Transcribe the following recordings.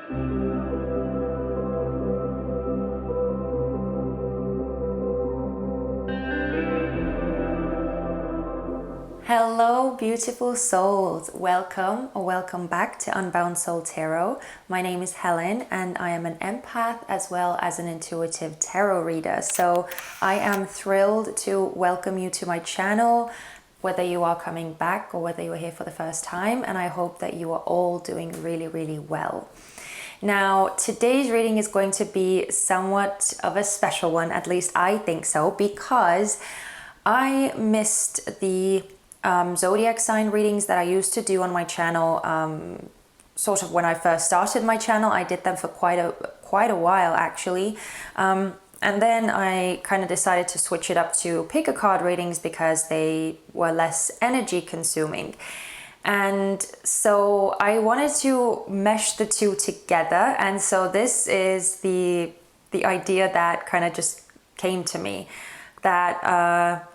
Hello beautiful souls, welcome or welcome back to Unbound Soul Tarot. My name is Helen and I am an empath as well as an intuitive tarot reader. So I am thrilled to welcome you to my channel, whether you are coming back or whether you are here for the first time, and I hope that you are all doing really well. Now today's reading is going to be somewhat of a special one, at least I think so, because I missed the zodiac sign readings that I used to do on my channel. Sort of when I first started my channel, I did them for quite a while actually, and then I kind of decided to switch it up to pick a card readings because they were less energy consuming. And so I wanted to mesh the two together, and so this is the idea that kind of just came to me, that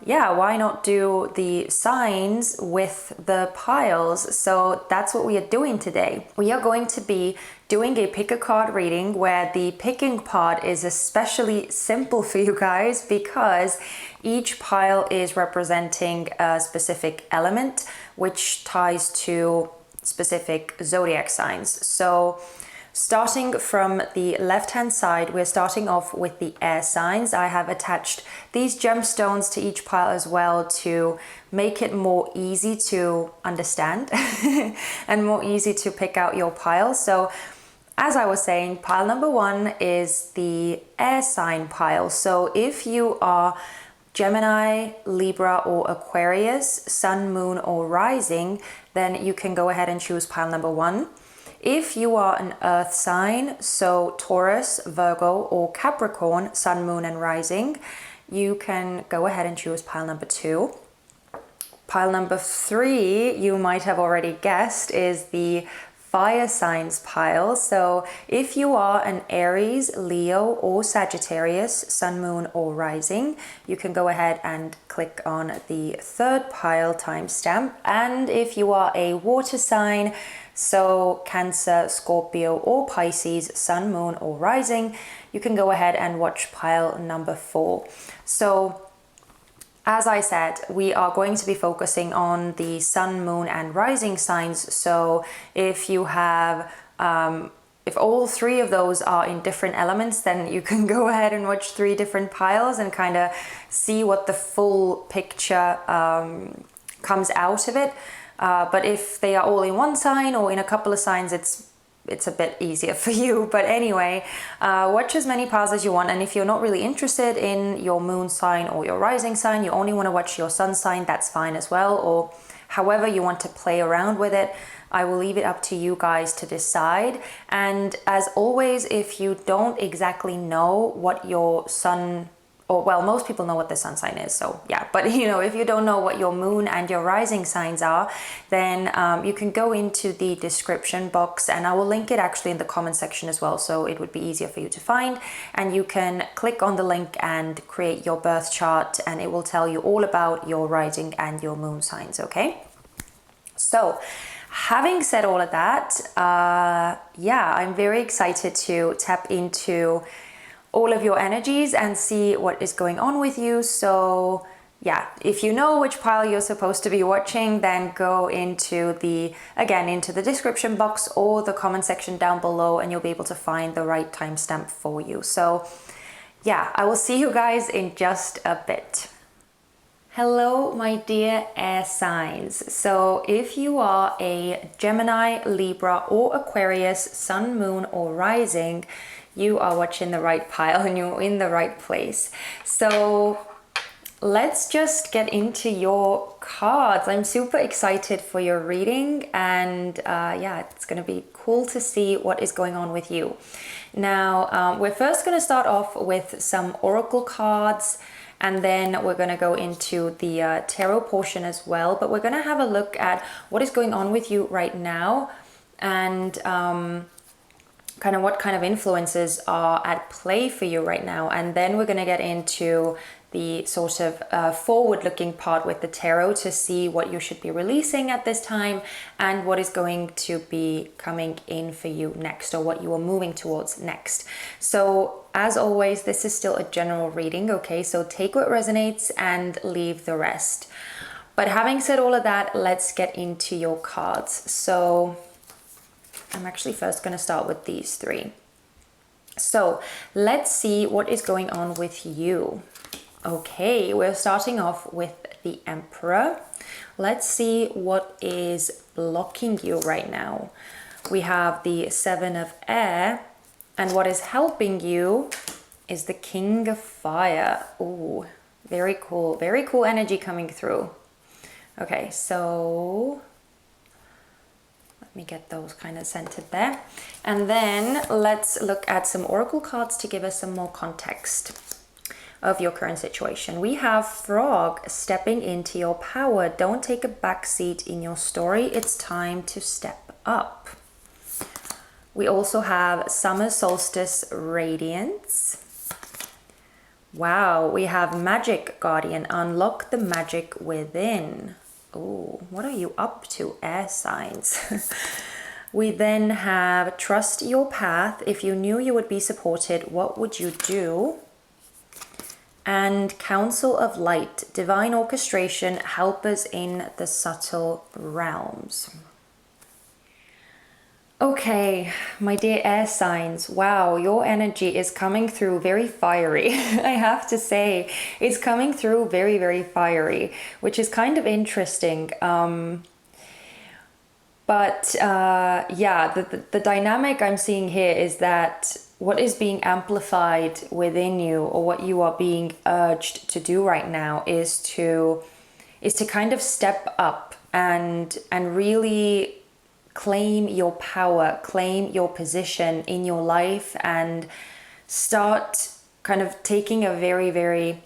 yeah, why not do the signs with the piles? So that's what we are doing today. We are going to be doing a pick a card reading where the picking part is especially simple for you guys because each pile is representing a specific element which ties to specific zodiac signs. So starting from the left hand side, we're starting off with the air signs. I have attached these gemstones to each pile as well to make it more easy to understand and more easy to pick out your pile. So as I was saying, pile number one is the air sign pile. So if you are Gemini, Libra or Aquarius, sun, moon or rising, then you can go ahead and choose pile number one. If you are an earth sign, so Taurus, Virgo or Capricorn, sun, moon and rising, you can go ahead and choose pile number two. Pile number three, you might have already guessed, is the fire signs pile. So if you are an Aries, Leo or Sagittarius, sun, moon or rising, you can go ahead and click on the third pile timestamp. And if you are a water sign, so Cancer, Scorpio or Pisces, sun, moon or rising, you can go ahead and watch pile number four. So as I said, we are going to be focusing on the sun, moon and rising signs. So if you have, if all three of those are in different elements, then you can go ahead and watch three different piles and kind of see what the full picture comes out of it. But if they are all in one sign or in a couple of signs, it's a bit easier for you. But anyway, watch as many piles as you want. And if you're not really interested in your moon sign or your rising sign, you only want to watch your sun sign, that's fine as well. Or however you want to play around with it, I will leave it up to you guys to decide. And as always, if you don't exactly know what your sun, or well, most people know what the sun sign is, so yeah, but you know, if you don't know what your moon and your rising signs are, then you can go into the description box and I will link it actually in the comment section as well, so it would be easier for you to find, and you can click on the link and create your birth chart and it will tell you all about your rising and your moon signs, okay? So having said all of that, yeah, I'm very excited to tap into all of your energies and see what is going on with you. So yeah, if you know which pile you're supposed to be watching, then go into the description box or the comment section down below and you'll be able to find the right timestamp for you. So yeah, I will see you guys in just a bit. Hello, my dear air signs. So if you are a Gemini, Libra or Aquarius, sun, moon or rising, you are watching the right pile and you're in the right place. So let's just get into your cards. I'm super excited for your reading and yeah, it's going to be cool to see what is going on with you. Now, we're first going to start off with some oracle cards and then we're going to go into the tarot portion as well, but we're going to have a look at what is going on with you right now and kind of what kind of influences are at play for you right now. And then we're going to get into the sort of forward-looking part with the tarot to see what you should be releasing at this time and what is going to be coming in for you next, or what you are moving towards next. So as always, this is still a general reading, okay? So take what resonates and leave the rest. But having said all of that, let's get into your cards. So I'm actually first going to start with these three. So let's see what is going on with you. Okay, we're starting off with the Emperor. Let's see what is blocking you right now. We have the Seven of Air, and what is helping you is the King of Fire. Ooh, very cool energy coming through. Okay, so let me get those kind of centered there. And then let's look at some oracle cards to give us some more context of your current situation. We have Frog stepping into your power. Don't take a back seat in your story. It's time to step up. We also have Summer Solstice Radiance. Wow, we have Magic Guardian. Unlock the magic within. Oh, what are you up to, air signs? We then have Trust Your Path. If you knew you would be supported, what would you do? And Council of Light, divine orchestration, help us in the subtle realms. Okay, my dear air signs, wow, your energy is coming through very fiery. I have to say, it's coming through very, very fiery, which is kind of interesting. Yeah, the dynamic I'm seeing here is that what is being amplified within you, or what you are being urged to do right now, is to kind of step up and really claim your power, claim your position in your life, and start kind of taking a very, very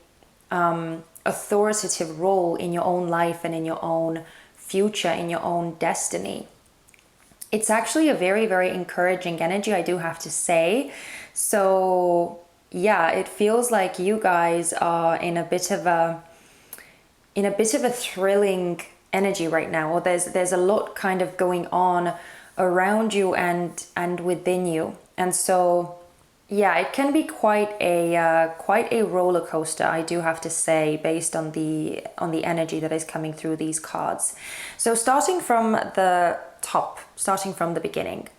authoritative role in your own life and in your own future, in your own destiny. It's actually a very, very encouraging energy, I do have to say. So yeah, it feels like you guys are in a bit of a thrilling energy right now, or there's a lot kind of going on around you and within you. And so yeah, it can be quite a roller coaster, I do have to say, based on the energy that is coming through these cards. So starting from the top, starting from the beginning,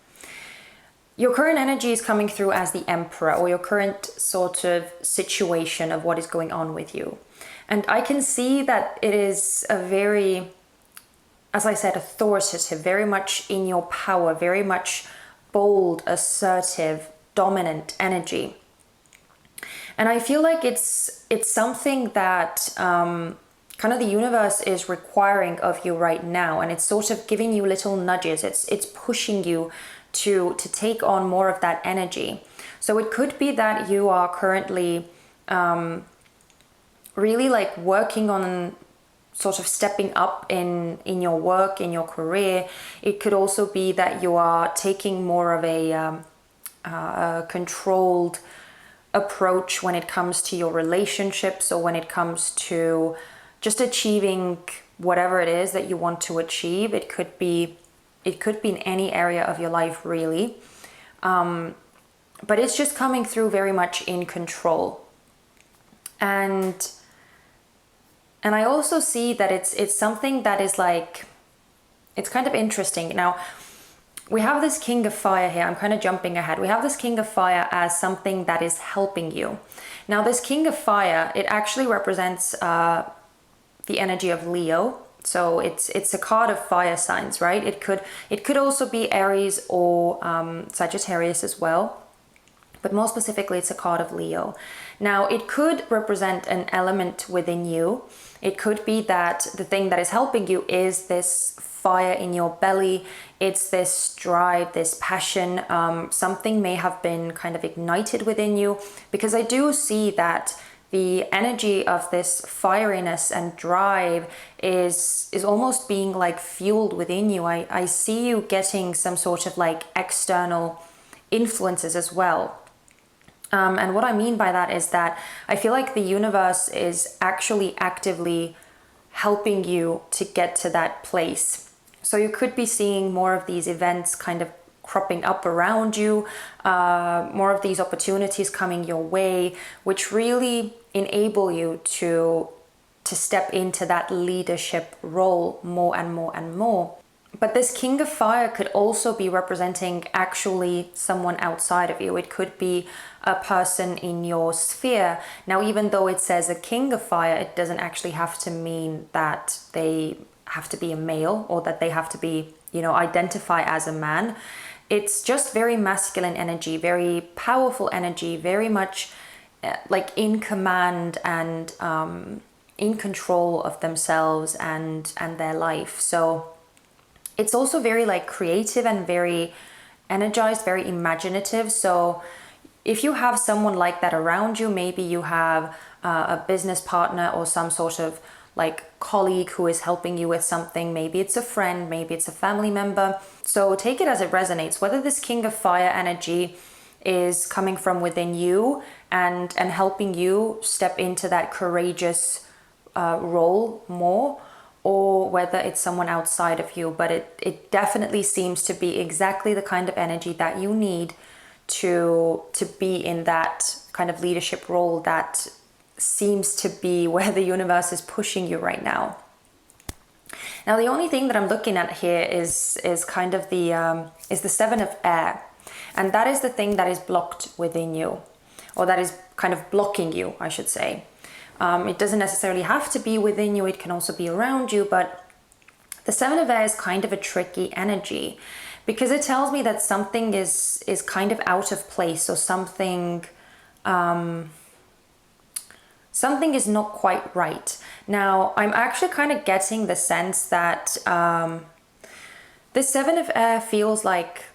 your current energy is coming through as the Emperor, or your current sort of situation of what is going on with you. And I can see that it is a very, as I said, authoritative, very much in your power, very much bold, assertive, dominant energy. And I feel like it's something that kind of the universe is requiring of you right now, and it's sort of giving you little nudges. It's pushing you to take on more of that energy. So it could be that you are currently really like working on sort of stepping up in your work, in your career. It could also be that you are taking more of a controlled approach when it comes to your relationships, or when it comes to just achieving whatever it is that you want to achieve. It could be in any area of your life, really. But it's just coming through very much in control. And I also see that it's something that is like, it's kind of interesting. Now, we have this King of Fire here. I'm kind of jumping ahead. We have this King of Fire as something that is helping you. Now, this King of Fire, it actually represents the energy of Leo. So it's a card of fire signs, right? It could also be Aries or Sagittarius as well. But more specifically, it's a card of Leo. Now, it could represent an element within you. It could be that the thing that is helping you is this fire in your belly. It's this drive, this passion. Something may have been kind of ignited within you, because I do see that the energy of this fieriness and drive is almost being like fueled within you. I see you getting some sort of like external influences as well. And what I mean by that is that I feel like the universe is actually actively helping you to get to that place. So you could be seeing more of these events kind of cropping up around you, more of these opportunities coming your way, which really enable you to step into that leadership role more and more and more. But this King of Fire could also be representing actually someone outside of you. It could be a person in your sphere. Now, even though it says a King of Fire, it doesn't actually have to mean that they have to be a male or that they have to be, identify as a man. It's just very masculine energy, very powerful energy, very much like in command and in control of themselves and their life. So it's also very like creative and very energized, very imaginative. So if you have someone like that around you, maybe you have a business partner or some sort of like colleague who is helping you with something. Maybe it's a friend, maybe it's a family member. So take it as it resonates, whether this King of Fire energy is coming from within you and helping you step into that courageous role more, or whether it's someone outside of you. But it definitely seems to be exactly the kind of energy that you need to be in that kind of leadership role that seems to be where the universe is pushing you right now. Now, the only thing that I'm looking at here is kind of the Seven of Air, and that is the thing that is blocked within you, or that is kind of blocking you, I should say. It doesn't necessarily have to be within you, it can also be around you, but the Seven of Air is kind of a tricky energy because it tells me that something is kind of out of place, or something is not quite right. Now, I'm actually kind of getting the sense that the Seven of Air feels like,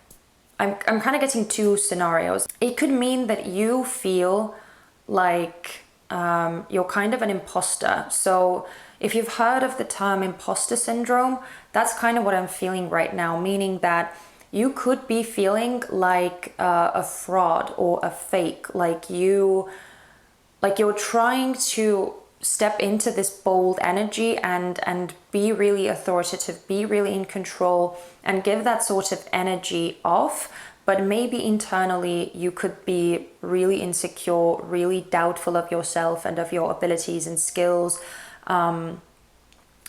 I'm kind of getting two scenarios. It could mean that you feel like you're kind of an imposter. So if you've heard of the term imposter syndrome, that's kind of what I'm feeling right now, meaning that you could be feeling like a fraud or a fake, like you're trying to step into this bold energy and be really authoritative, be really in control, and give that sort of energy off. But maybe internally you could be really insecure, really doubtful of yourself and of your abilities and skills.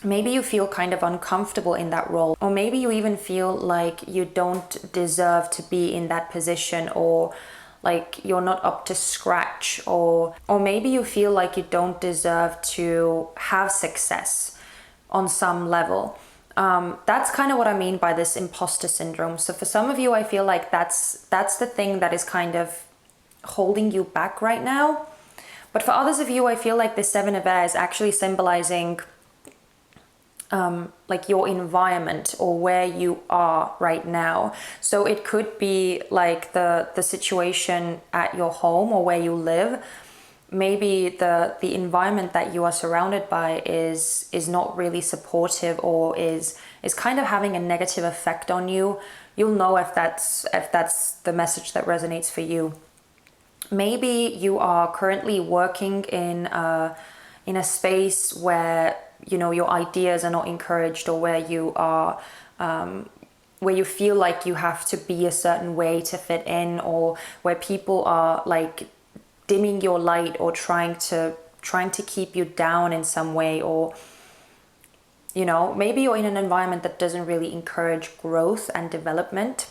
Maybe you feel kind of uncomfortable in that role, or maybe you even feel like you don't deserve to be in that position, or like you're not up to scratch, or maybe you feel like you don't deserve to have success on some level. That's kind of what I mean by this imposter syndrome. So for some of you, I feel like that's the thing that is kind of holding you back right now. But for others of you, I feel like the Seven of Air is actually symbolizing like your environment, or where you are right now. So it could be like the situation at your home or where you live. Maybe the environment that you are surrounded by is not really supportive, or is kind of having a negative effect on you. You'll know if that's the message that resonates for you. Maybe you are currently working in a space where your ideas are not encouraged, or where you are where you feel like you have to be a certain way to fit in, or where people are like dimming your light, or trying to keep you down in some way. Or maybe you're in an environment that doesn't really encourage growth and development.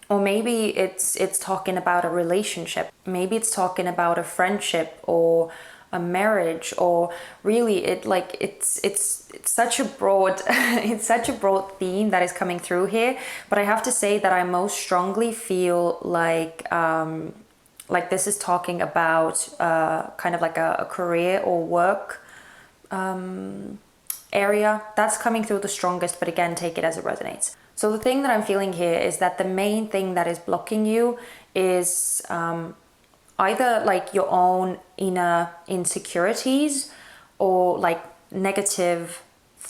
Or maybe it's talking about a relationship, maybe it's talking about a friendship or a marriage, or really it's such a broad it's such a broad theme that is coming through here. But I have to say that I most strongly feel like this is talking about kind of like a career or work area. That's coming through the strongest, but again, take it as it resonates. So the thing that I'm feeling here is that the main thing that is blocking you is either like your own inner insecurities, or like negative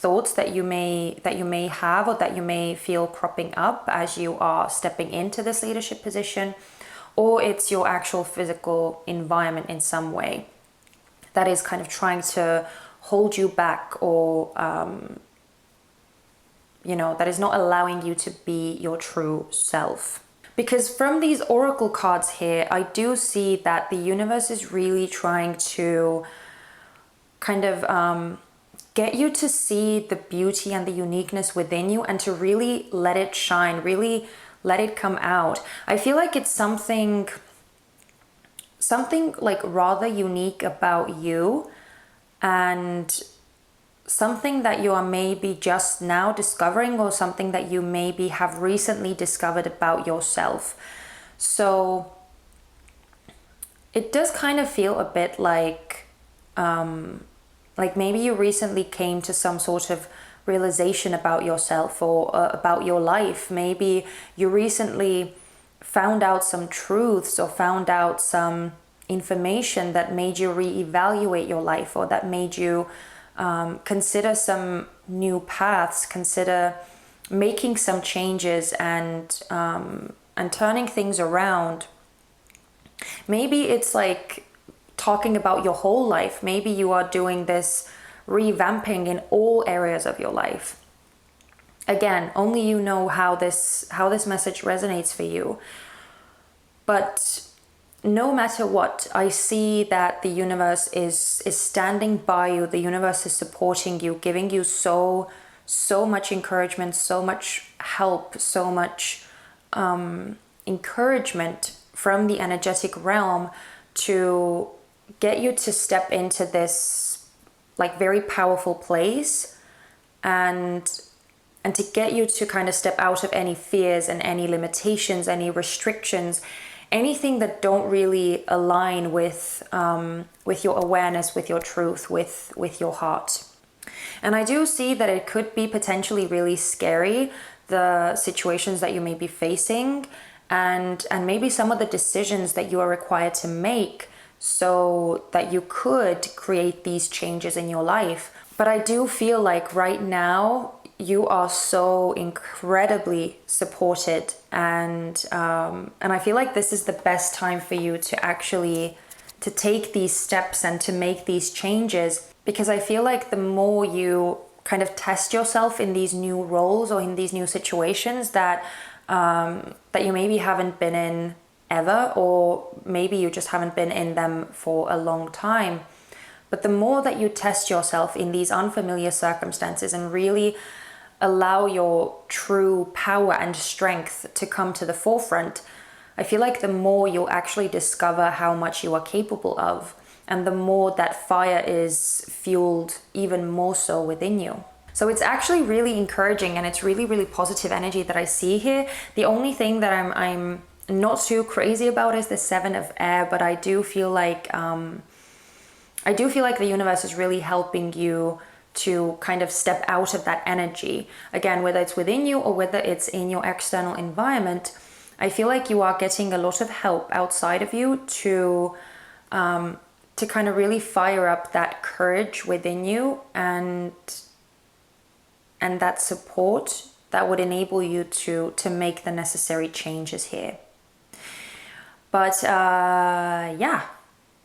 thoughts that you may have, or that you may feel cropping up as you are stepping into this leadership position, or it's your actual physical environment in some way that is kind of trying to hold you back, or that is not allowing you to be your true self. Because from these oracle cards here, I do see that the universe is really trying to kind of get you to see the beauty and the uniqueness within you, and to really let it shine, really let it come out. I feel like it's something like rather unique about you, and something that you are maybe just now discovering, or something that you maybe have recently discovered about yourself. So it does kind of feel a bit like maybe you recently came to some sort of realization about yourself, or about your life. Maybe you recently found out some truths, or found out some information that made you reevaluate your life, or that made you consider some new paths, consider making some changes, and turning things around. Maybe it's like talking about your whole life. Maybe you are doing this revamping in all areas of your life. Again, only you know how this message resonates for you. But no matter what, I see that the universe is standing by you. The universe is supporting you, giving you so much encouragement, so much help, so much encouragement from the energetic realm to get you to step into this like very powerful place, and to get you to kind of step out of any fears and any limitations, any restrictions, anything that don't really align with your awareness, with your truth, with your heart. And I do see that it could be potentially really scary, the situations that you may be facing, and maybe some of the decisions that you are required to make, so that you could create these changes in your life. But I do feel like right now you are so incredibly supported, and I feel like this is the best time for you to actually to take these steps and to make these changes, because I feel like the more you kind of test yourself in these new roles, or in these new situations that you maybe haven't been in ever, or maybe you just haven't been in them for a long time, but the more that you test yourself in these unfamiliar circumstances and really allow your true power and strength to come to the forefront, I feel like the more you'll actually discover how much you are capable of, and the more that fire is fueled even more so within you. So it's actually really encouraging, and it's really, really positive energy that I see here. The only thing that I'm not too crazy about is the 7 of air, but I do feel like the universe is really helping you to kind of step out of that energy. Again, whether it's within you or whether it's in your external environment, I feel like you are getting a lot of help outside of you to kind of really fire up that courage within you, and that support that would enable you to make the necessary changes here. But yeah,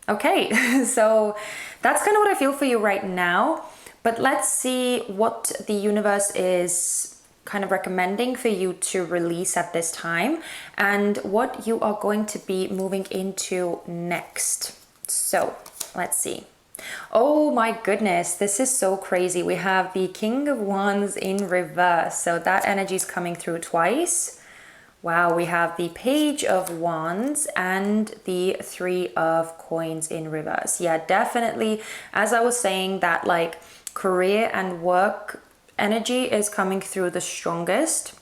okay, so that's kind of what I feel for you right now. But let's see what the universe is kind of recommending for you to release at this time, and what you are going to be moving into next. So let's see. Oh my goodness, this is so crazy. We have the King of Wands in reverse. So that energy is coming through twice. Wow, we have the Page of Wands and the 3 of Coins in reverse. Yeah, definitely. As I was saying, that like career and work energy is coming through the strongest.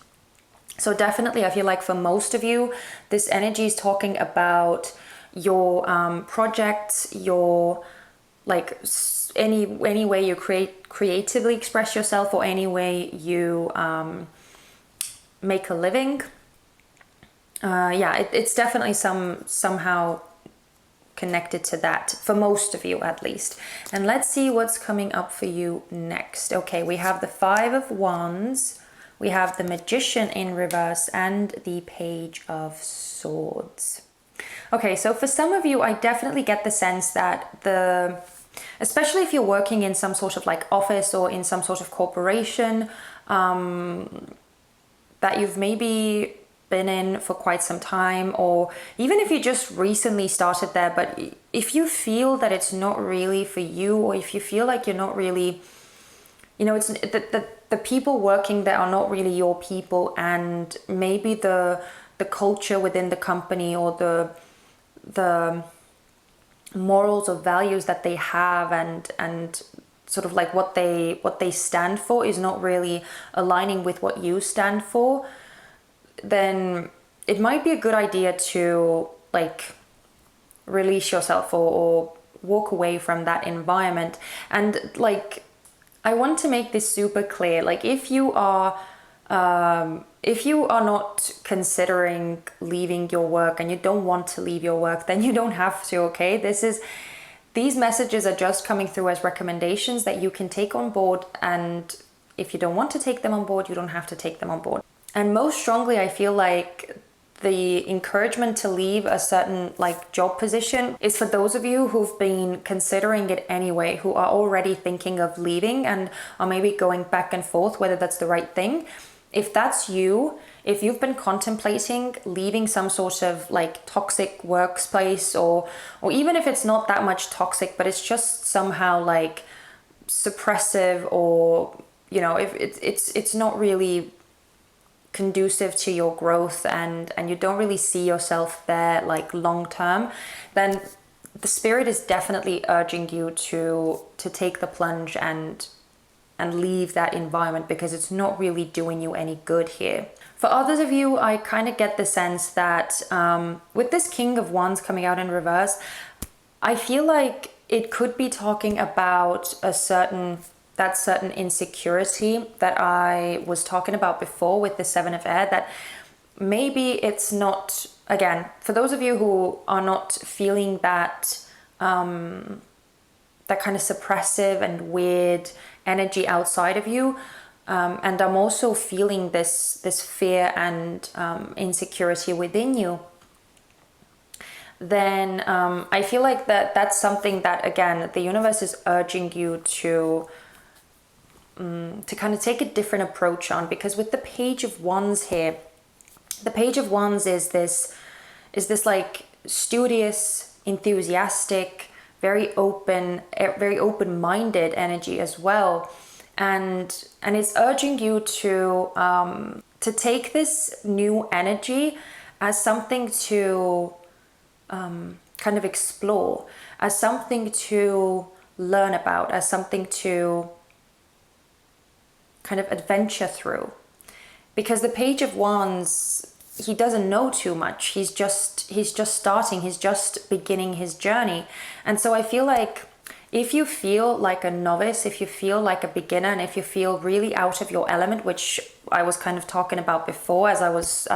So definitely, I feel like for most of you, this energy is talking about your projects, your like any way you creatively express yourself, or any way you make a living. Yeah, it's definitely somehow connected to that, for most of you at least. And let's see what's coming up for you next. Okay, we have the Five of Wands, we have the Magician in reverse, and the Page of Swords. Okay, so for some of you, I definitely get the sense that especially if you're working in some sort of like office or in some sort of corporation, that you've maybe been in for quite some time, or even if you just recently started there, but if you feel that it's not really for you, or if you feel like you're not really, you know, it's the people working there are not really your people, and maybe the culture within the company or the morals or values that they have and sort of like what they stand for is not really aligning with what you stand for, then it might be a good idea to like release yourself or walk away from that environment. And like, I want to make this super clear. Like, if you are not considering leaving your work and you don't want to leave your work, then you don't have to, okay? These messages are just coming through as recommendations that you can take on board, and if you don't want to take them on board, you don't have to take them on board. And most strongly, I feel like the encouragement to leave a certain like job position is for those of you who've been considering it anyway, who are already thinking of leaving and are maybe going back and forth whether that's the right thing. If that's you, if you've been contemplating leaving some sort of like toxic workplace, or even if it's not that much toxic, but it's just somehow like suppressive, or you know, if it's not really conducive to your growth, and you don't really see yourself there like long term, then the spirit is definitely urging you to take the plunge and leave that environment, because it's not really doing you any good here. For others of you, I kind of get the sense that with this King of Wands coming out in reverse, I feel like it could be talking about that certain insecurity that I was talking about before with the Seven of Air, that maybe it's not, again, for those of you who are not feeling that that kind of suppressive and weird energy outside of you, and I'm also feeling this fear and insecurity within you, then I feel like that's something that, again, the universe is urging you to kind of take a different approach on. Because with the Page of Wands here, the Page of Wands is this like studious, enthusiastic, very open-minded energy as well, and it's urging you to take this new energy as something to kind of explore, as something to learn about, as something to kind of adventure through. Because the Page of Wands, he doesn't know too much. He's just starting, he's just beginning his journey. And so I feel like if you feel like a novice, if you feel like a beginner, and if you feel really out of your element, which I was kind of talking about before as I was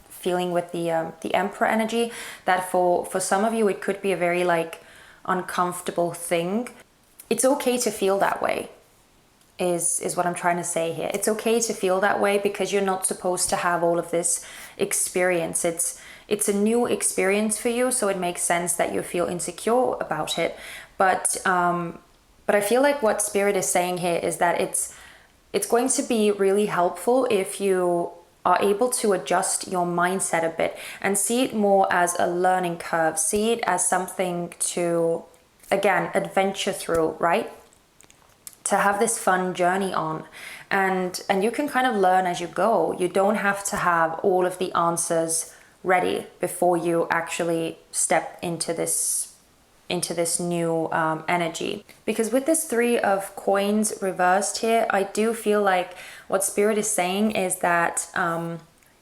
feeling with the Emperor energy, that for some of you it could be a very like uncomfortable thing. It's okay to feel that way, is what I'm trying to say here. It's okay to feel that way, because you're not supposed to have all of this experience. It's a new experience for you, so it makes sense that you feel insecure about it. But I feel like what Spirit is saying here is that it's going to be really helpful if you are able to adjust your mindset a bit and see it more as a learning curve, see it as something to, again, adventure through, right? To have this fun journey on, and you can kind of learn as you go. You don't have to have all of the answers ready before you actually step into this new energy. Because with this Three of Coins reversed here, I do feel like what Spirit is saying is that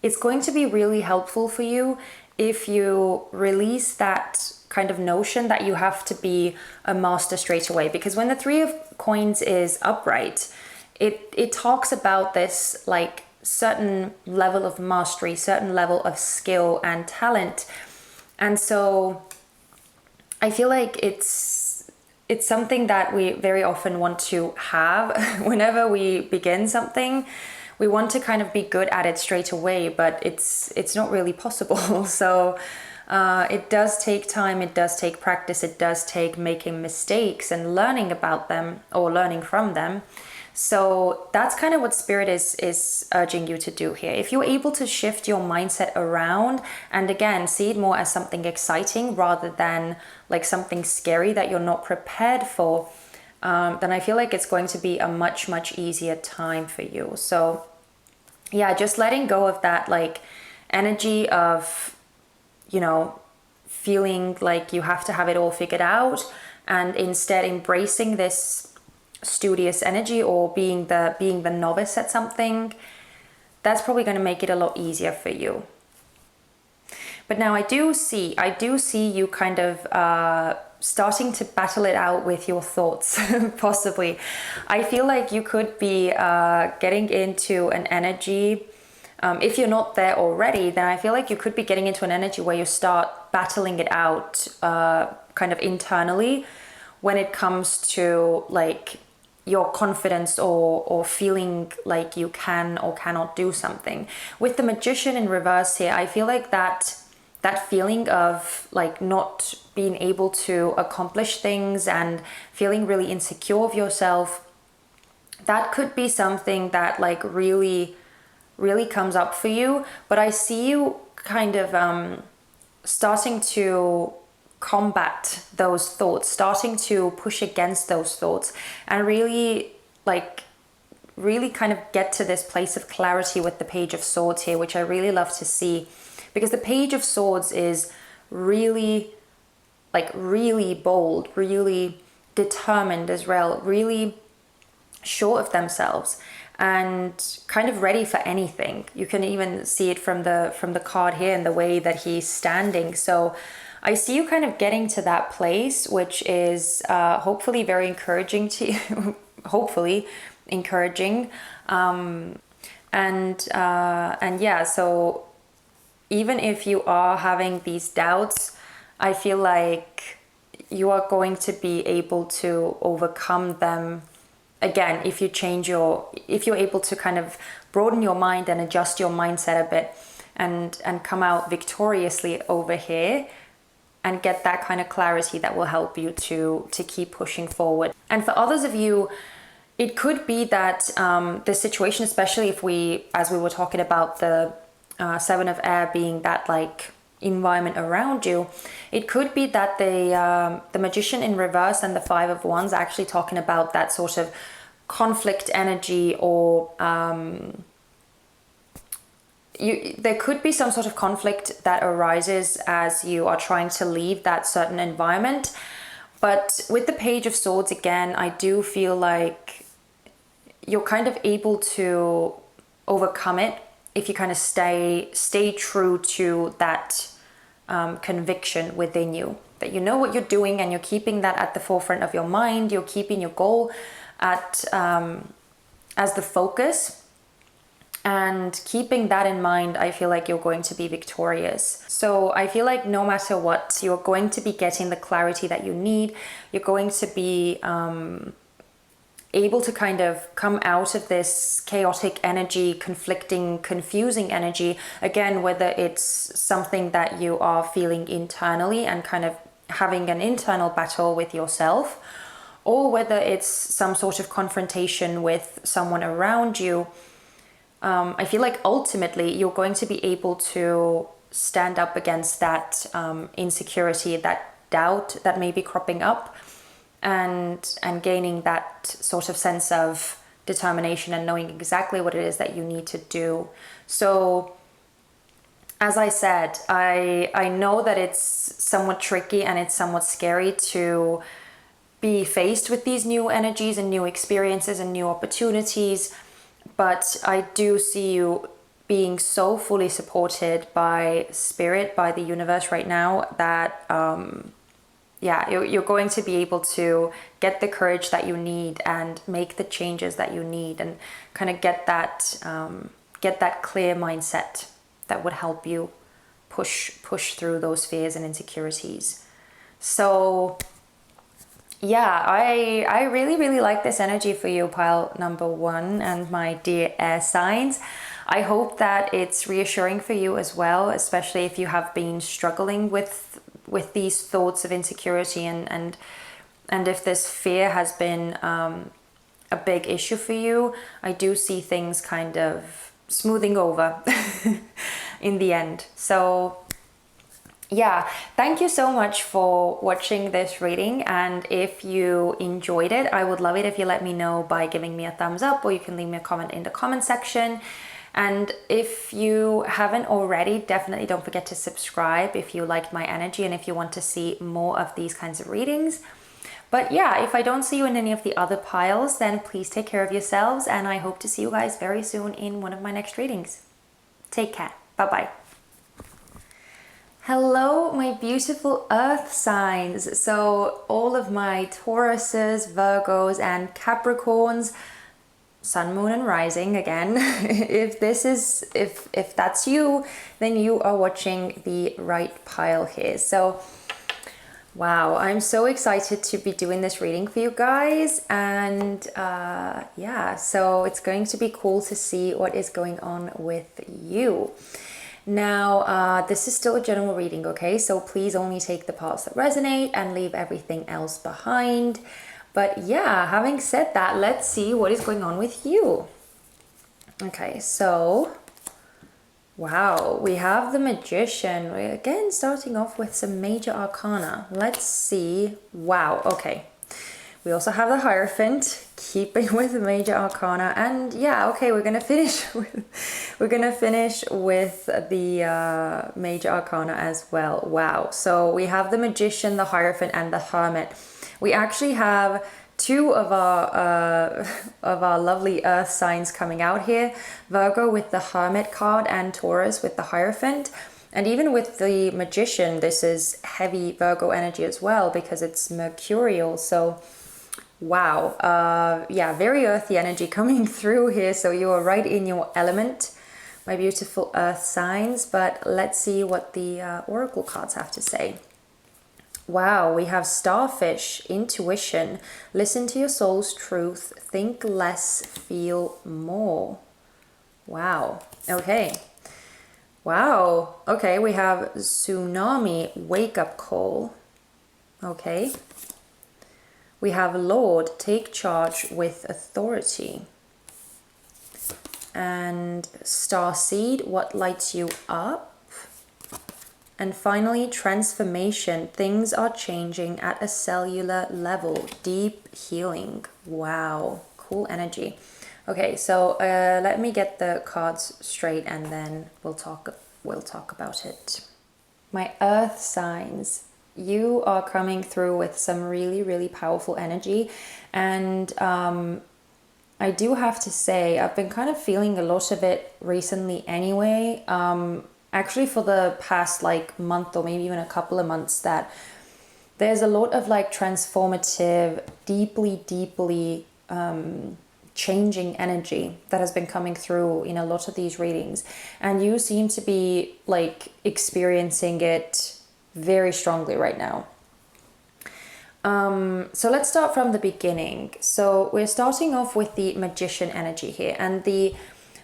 it's going to be really helpful for you if you release that kind of notion that you have to be a master straight away. Because when the Three of Coins is upright, it talks about this like certain level of mastery, certain level of skill and talent. And so I feel like it's something that we very often want to have whenever we begin something. We want to kind of be good at it straight away, but it's not really possible. So it does take time, it does take practice, it does take making mistakes and learning about them or learning from them. So that's kind of what Spirit is urging you to do here. If you're able to shift your mindset around and again see it more as something exciting rather than like something scary that you're not prepared for, then I feel like it's going to be a much easier time for you. So yeah, just letting go of that like energy of, you know, feeling like you have to have it all figured out, and instead embracing this studious energy or being the novice at something. That's probably going to make it a lot easier for you. But now I do see you kind of starting to battle it out with your thoughts. Possibly I feel like you could be getting into an energy, if you're not there already, then I feel like you could be getting into an energy where you start battling it out kind of internally when it comes to like your confidence or feeling like you can or cannot do something. With the Magician in reverse here, I feel like that feeling of like not being able to accomplish things and feeling really insecure of yourself, that could be something that like really comes up for you. But I see you kind of starting to combat those thoughts, starting to push against those thoughts, and really kind of get to this place of clarity with the Page of Swords here, which I really love to see, because the Page of Swords is really bold, really determined as well, really sure of themselves and kind of ready for anything. You can even see it from the card here and the way that he's standing. So I see you kind of getting to that place, which is hopefully very encouraging to you. Hopefully encouraging. And yeah, so even if you are having these doubts, I feel like you are going to be able to overcome them. Again, if you're able to kind of broaden your mind and adjust your mindset a bit and come out victoriously over here and get that kind of clarity that will help you to keep pushing forward. And for others of you, it could be that the situation, especially as we were talking about the Seven of Air being that like environment around you, it could be that the Magician in reverse and the Five of Wands are actually talking about that sort of conflict energy, or there could be some sort of conflict that arises as you are trying to leave that certain environment. But with the Page of Swords again, I do feel like you're kind of able to overcome it if you kind of stay true to that conviction within you, that you know what you're doing and you're keeping that at the forefront of your mind. You're keeping your goal at as the focus, and keeping that in mind, I feel like you're going to be victorious. So I feel like no matter what, you're going to be getting the clarity that you need. You're going to be able to kind of come out of this chaotic energy, conflicting, confusing energy, again, whether it's something that you are feeling internally and kind of having an internal battle with yourself, or whether it's some sort of confrontation with someone around you. I feel like ultimately you're going to be able to stand up against that insecurity, that doubt that may be cropping up, and gaining that sort of sense of determination and knowing exactly what it is that you need to do. So as I said, I know that it's somewhat tricky and it's somewhat scary to be faced with these new energies and new experiences and new opportunities, but I do see you being so fully supported by Spirit, by the universe right now, that yeah, you're going to be able to get the courage that you need and make the changes that you need, and kind of get that clear mindset that would help you push through those fears and insecurities. So yeah, I really, really like this energy for you, pile number one, and my dear air signs. I hope that it's reassuring for you as well, especially if you have been struggling with these thoughts of insecurity, and if this fear has been a big issue for you. I do see things kind of smoothing over in the end. So yeah, thank you so much for watching this reading, and if you enjoyed it, I would love it if you let me know by giving me a thumbs up, or you can leave me a comment in the comment section. And if you haven't already, definitely don't forget to subscribe if you liked my energy and if you want to see more of these kinds of readings. But yeah, if I don't see you in any of the other piles, then please take care of yourselves, and I hope to see you guys very soon in one of my next readings. Take care. Bye-bye. Hello, my beautiful earth signs. So all of my Tauruses, Virgos, and Capricorns, sun, moon, and rising again. If that's you, then you are watching the right pile here. So wow, I'm so excited to be doing this reading for you guys, and yeah, so it's going to be cool to see what is going on with you. Now, this is still a general reading, okay? So please only take the parts that resonate and leave everything else behind. But yeah, having said that, let's see what is going on with you. Okay, so wow, we have the Magician. We're again starting off with some major arcana. Let's see. Wow, okay. We also have the Hierophant, keeping with the major arcana, and yeah, okay, we're gonna finish with the major arcana as well. Wow, so we have the Magician, the Hierophant, and the Hermit. We actually have two of our lovely earth signs coming out here: Virgo with the Hermit card and Taurus with the Hierophant. And even with the Magician, this is heavy Virgo energy as well because it's mercurial. So wow, yeah, very earthy energy coming through here. So you are right in your element, my beautiful earth signs. But let's see what the oracle cards have to say. Wow, we have Starfish, Intuition, listen to your soul's truth, think less, feel more. Wow, okay. Wow, okay, we have Tsunami, Wake Up Call. Okay. We have Lord, Take Charge with Authority. And Starseed, What Lights You Up. And finally, Transformation, Things Are Changing at a Cellular Level, Deep Healing. Wow, cool energy. Okay, so let me get the cards straight and then we'll talk about it. My earth signs, you are coming through with some really, really powerful energy. And I do have to say, I've been kind of feeling a lot of it recently anyway. Actually for the past like month or maybe even a couple of months, that there's a lot of like transformative, deeply changing energy that has been coming through in a lot of these readings, and you seem to be like experiencing it very strongly right now. So let's start from the beginning. So we're starting off with the Magician energy here, and the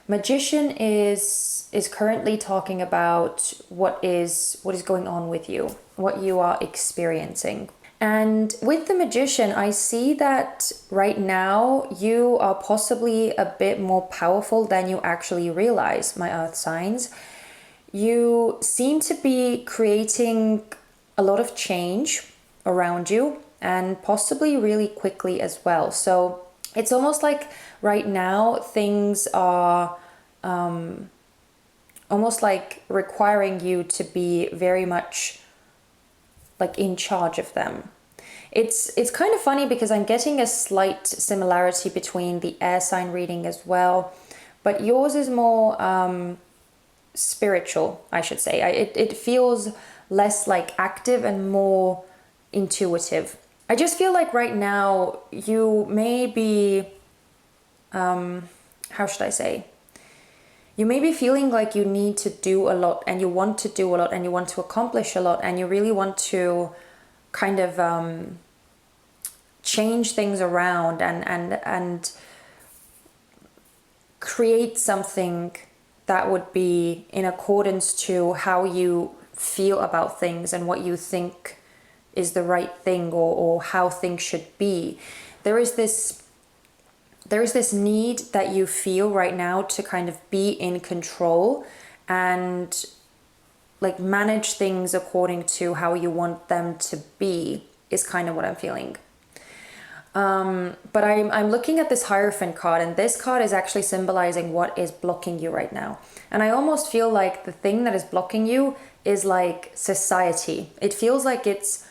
Magician is currently talking about what is going on with you, what you are experiencing. And with the Magician, I see that right now you are possibly a bit more powerful than you actually realize, my earth signs. You seem to be creating a lot of change around you, and possibly really quickly as well. So it's almost like right now things are almost like requiring you to be very much like in charge of them. It's kind of funny because I'm getting a slight similarity between the air sign reading as well, but yours is more spiritual, I should say. It feels less like active and more intuitive. I just feel like right now you may be, how should I say? You may be feeling like you need to do a lot, and you want to do a lot, and you want to accomplish a lot, and you really want to kind of change things around and create something that would be in accordance to how you feel about things and what you think is the right thing, or how things should be. There is this need that you feel right now to kind of be in control and like manage things according to how you want them to be, is kind of what I'm feeling. But I'm looking at this Hierophant card, and this card is actually symbolizing what is blocking you right now. And I almost feel like the thing that is blocking you is like society. It feels like it's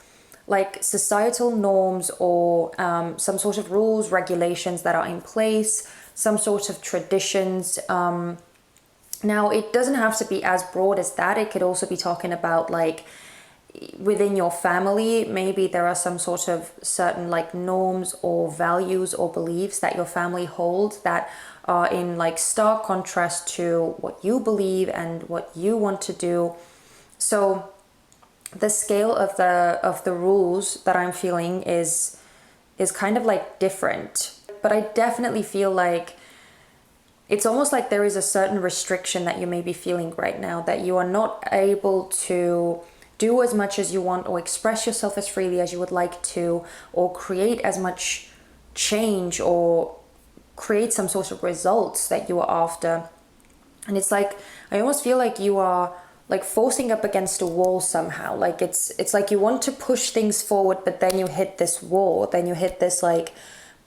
like societal norms, or some sort of rules, regulations that are in place, some sort of traditions. Now, it doesn't have to be as broad as that. It could also be talking about like within your family. Maybe there are some sort of certain like norms or values or beliefs that your family holds that are in like stark contrast to what you believe and what you want to do. So the scale of the rules that I'm feeling is kind of like different. But I definitely feel like it's almost like there is a certain restriction that you may be feeling right now, that you are not able to do as much as you want, or express yourself as freely as you would like to, or create as much change, or create some sort of results that you are after. And it's like, I almost feel like you are like forcing up against a wall somehow. Like it's like you want to push things forward, but then you hit this wall, then you hit this like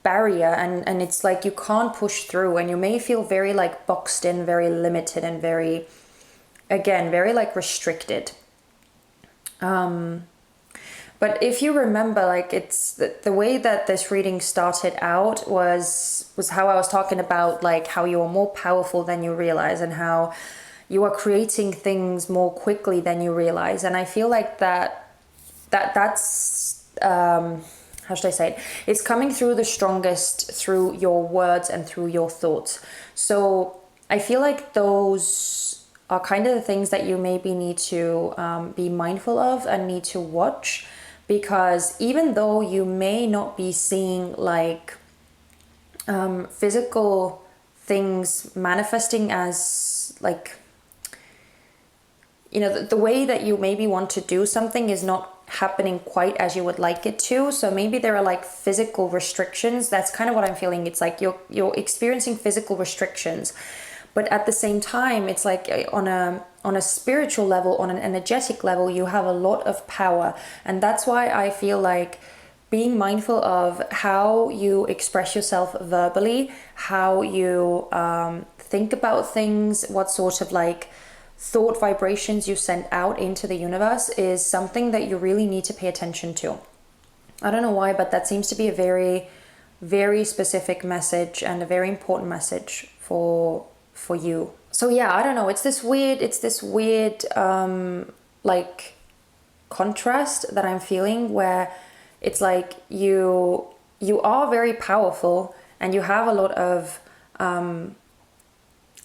barrier, and it's like you can't push through, and you may feel very like boxed in, very limited, and very like restricted. But if you remember, like it's the way that this reading started out was how I was talking about like how you are more powerful than you realize, and how you are creating things more quickly than you realize. And I feel like that's how should I say it? It's coming through the strongest through your words and through your thoughts. So I feel like those are kind of the things that you maybe need to be mindful of and need to watch, because even though you may not be seeing like physical things manifesting as like, you know, the way that you maybe want to do something is not happening quite as you would like it to. So maybe there are like physical restrictions. That's kind of what I'm feeling. It's like you're experiencing physical restrictions, but at the same time, it's like on a spiritual level, on an energetic level, you have a lot of power. And that's why I feel like being mindful of how you express yourself verbally, how you think about things, what sort of like thought vibrations you send out into the universe is something that you really need to pay attention to. I don't know why, but that seems to be a very, very specific message, and a very important message for you. So yeah, I don't know, it's this weird like contrast that I'm feeling, where it's like you are very powerful and you have a lot of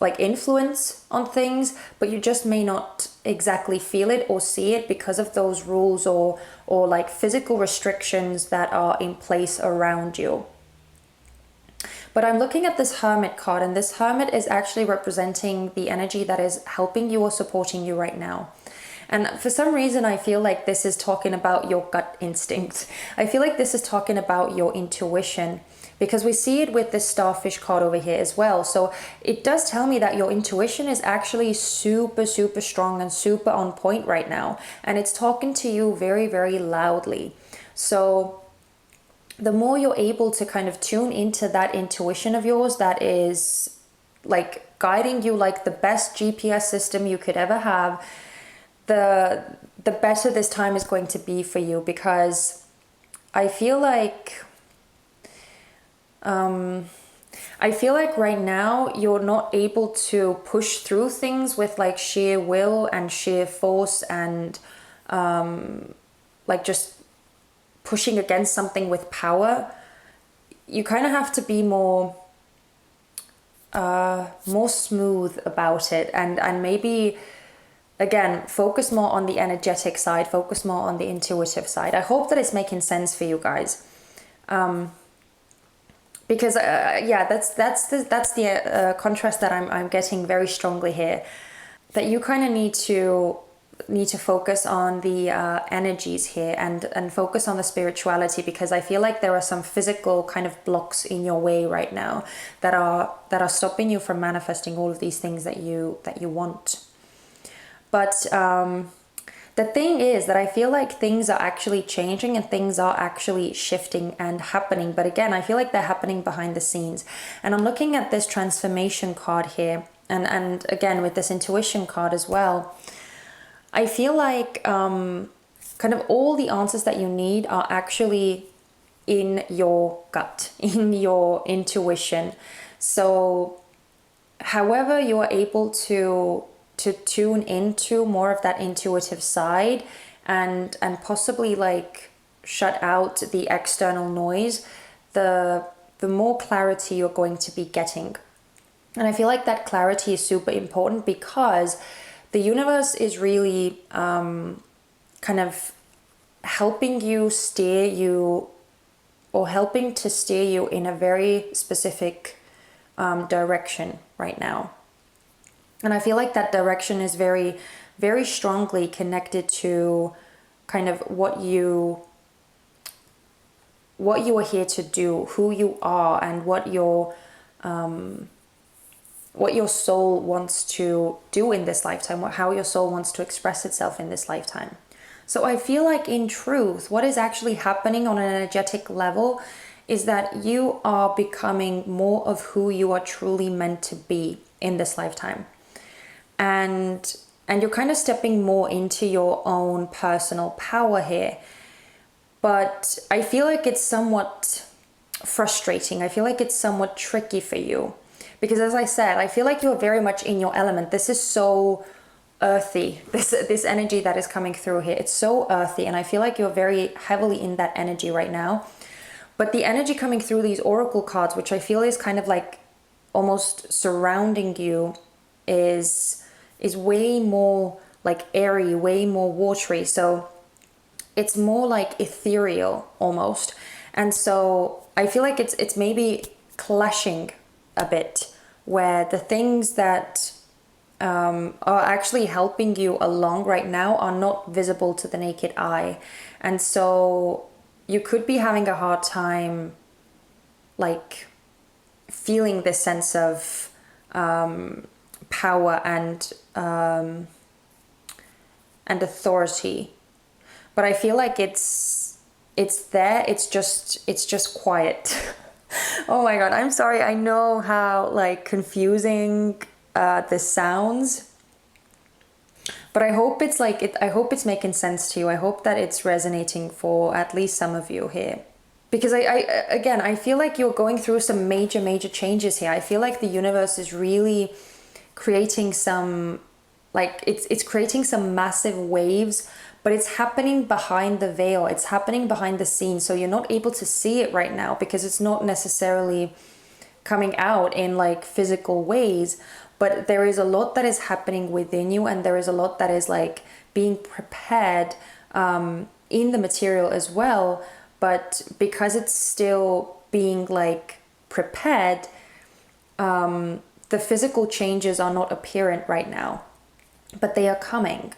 like influence on things, but you just may not exactly feel it or see it because of those rules or like physical restrictions that are in place around you. But I'm looking at this Hermit card, and this Hermit is actually representing the energy that is helping you or supporting you right now. And for some reason, I feel like this is talking about your gut instinct. I feel like this is talking about your intuition, because we see it with this Starfish card over here as well. So it does tell me that your intuition is actually super, super strong and super on point right now. And it's talking to you very, very loudly. So the more you're able to kind of tune into that intuition of yours that is like guiding you like the best GPS system you could ever have, the better this time is going to be for you. Because I feel like right now you're not able to push through things with like sheer will and sheer force and like just pushing against something with power. You kind of have to be more smooth about it, and maybe again, focus more on the energetic side, focus more on the intuitive side. I hope that it's making sense for you guys. Because yeah, that's the contrast that I'm getting very strongly here. That you kind of need to focus on the energies here and focus on the spirituality, because I feel like there are some physical kind of blocks in your way right now that are stopping you from manifesting all of these things that you want. But the thing is that I feel like things are actually changing and things are actually shifting and happening. But again, I feel like they're happening behind the scenes. And I'm looking at this transformation card here. And again, with this intuition card as well, I feel like kind of all the answers that you need are actually in your gut, in your intuition. So however you are able to tune into more of that intuitive side and possibly like shut out the external noise, the more clarity you're going to be getting. And I feel like that clarity is super important, because the universe is really kind of helping to steer you in a very specific direction right now. And I feel like that direction is very, very strongly connected to kind of what you are here to do, who you are, and what your soul wants to do in this lifetime, how your soul wants to express itself in this lifetime. So I feel like in truth, what is actually happening on an energetic level is that you are becoming more of who you are truly meant to be in this lifetime. And you're kind of stepping more into your own personal power here. But I feel like it's somewhat frustrating. I feel like it's somewhat tricky for you. Because as I said, I feel like you're very much in your element. This is so earthy, this energy that is coming through here. It's so earthy, and I feel like you're very heavily in that energy right now. But the energy coming through these oracle cards, which I feel is kind of like almost surrounding you, is way more like airy, way more watery. So it's more like ethereal almost. And so I feel like it's maybe clashing a bit, where the things that are actually helping you along right now are not visible to the naked eye. And so you could be having a hard time like feeling this sense of power and authority. But I feel like it's there, it's just quiet. Oh my god, I'm sorry. I know how like confusing this sounds, but I hope it's I hope it's making sense to you. I hope that it's resonating for at least some of you here, because I feel like you're going through some major changes here. I feel like the universe is really creating some it's creating some massive waves, but it's happening behind the veil. It's happening behind the scenes. So you're not able to see it right now because it's not necessarily coming out in like physical ways. But there is a lot that is happening within you, and there is a lot that is like being prepared in the material as well. But because it's still being like prepared, the physical changes are not apparent right now, but they are coming.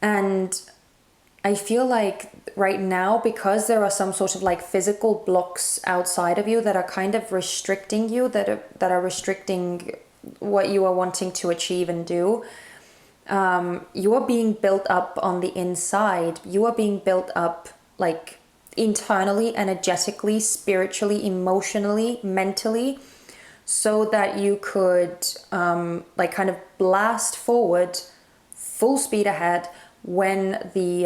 And I feel like right now, because there are some sort of like physical blocks outside of you that are kind of restricting you, that are restricting what you are wanting to achieve and do, you are being built up on the inside. You are being built up like internally, energetically, spiritually, emotionally, mentally, so that you could like kind of blast forward full speed ahead when the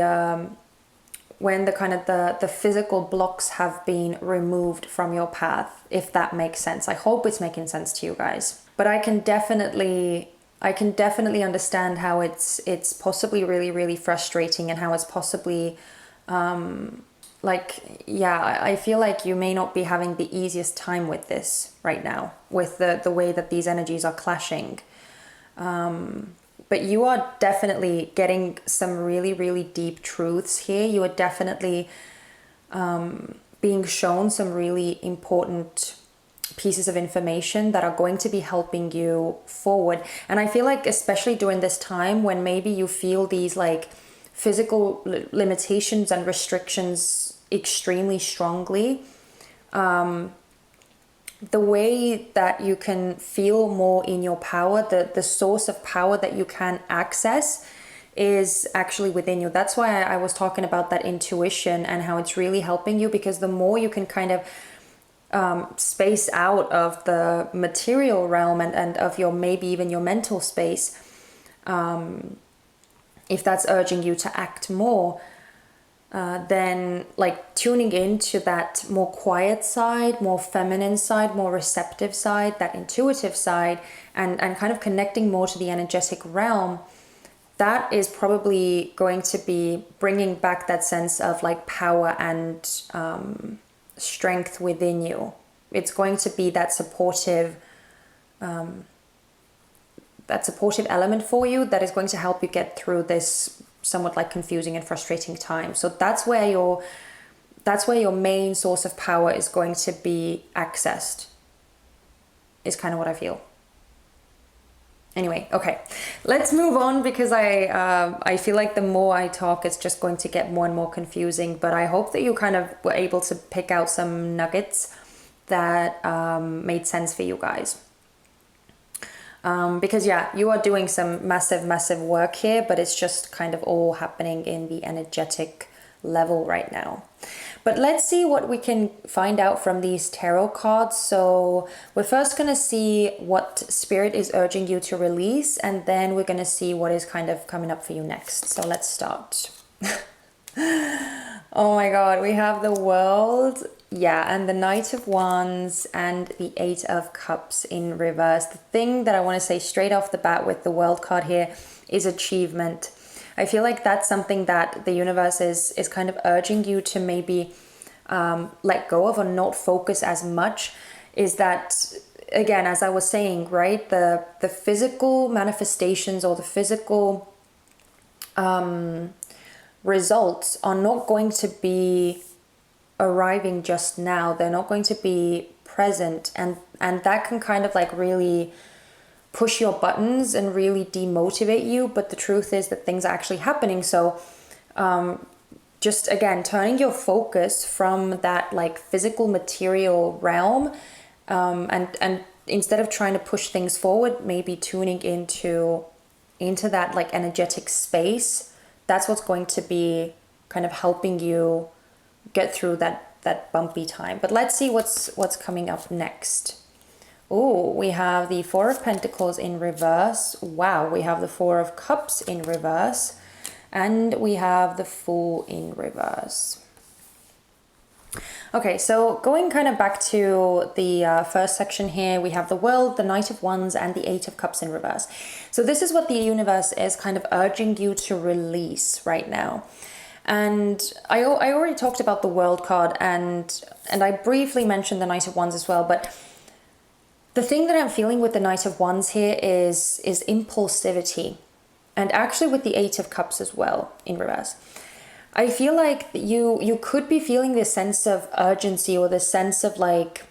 kind of the physical blocks have been removed from your path, if that makes sense. I hope it's making sense to you guys. But I can definitely understand how it's possibly really frustrating, and how it's possibly I feel like you may not be having the easiest time with this right now, with the way that these energies are clashing. but you are definitely getting some really, really deep truths here. You are definitely being shown some really important pieces of information that are going to be helping you forward. And I feel like, especially during this time when maybe you feel these like physical limitations and restrictions extremely strongly, the way that you can feel more in your power, the source of power that you can access is actually within you. That's why I was talking about that intuition and how it's really helping you, because the more you can kind of space out of the material realm and of your, maybe even your mental space, if that's urging you to act more, then like tuning into that more quiet side, more feminine side, more receptive side, that intuitive side, and kind of connecting more to the energetic realm, that is probably going to be bringing back that sense of like power and strength within you. It's going to be that supportive element for you that is going to help you get through this somewhat like confusing and frustrating time. So that's where your main source of power is going to be accessed, is kind of what I feel. Anyway, okay, let's move on, because I feel like the more I talk, it's just going to get more and more confusing. But I hope that you kind of were able to pick out some nuggets that made sense for you guys. Because yeah, you are doing some massive work here, but it's just kind of all happening in the energetic level right now. But let's see what we can find out from these tarot cards. So we're first going to see what Spirit is urging you to release, and then we're going to see what is kind of coming up for you next. So let's start. Oh my God, we have the World. Yeah, and the Knight of Wands and the Eight of Cups in reverse. The thing that I want to say straight off the bat with the World card here is achievement. I feel like that's something that the universe is kind of urging you to maybe let go of or not focus as much. Is that, again, as I was saying, right, the physical manifestations or the physical results are not going to be arriving just now. They're not going to be present, and that can kind of like really push your buttons and really demotivate you. But the truth is that things are actually happening. So just again, turning your focus from that like physical material realm, and instead of trying to push things forward, maybe tuning into that like energetic space. That's what's going to be kind of helping you get through that bumpy time. But let's see what's coming up next. Oh, we have the Four of Pentacles in reverse. Wow, we have the Four of Cups in reverse, and we have the Fool in reverse. Okay, so going kind of back to the first section here, we have the World, the Knight of Wands, and the Eight of Cups in reverse. So this is what the universe is kind of urging you to release right now. And I already talked about the World card, and I briefly mentioned the Knight of Wands as well, but the thing that I'm feeling with the Knight of Wands here is impulsivity, and actually with the Eight of Cups as well in reverse. I feel like you could be feeling this sense of urgency, or this sense of like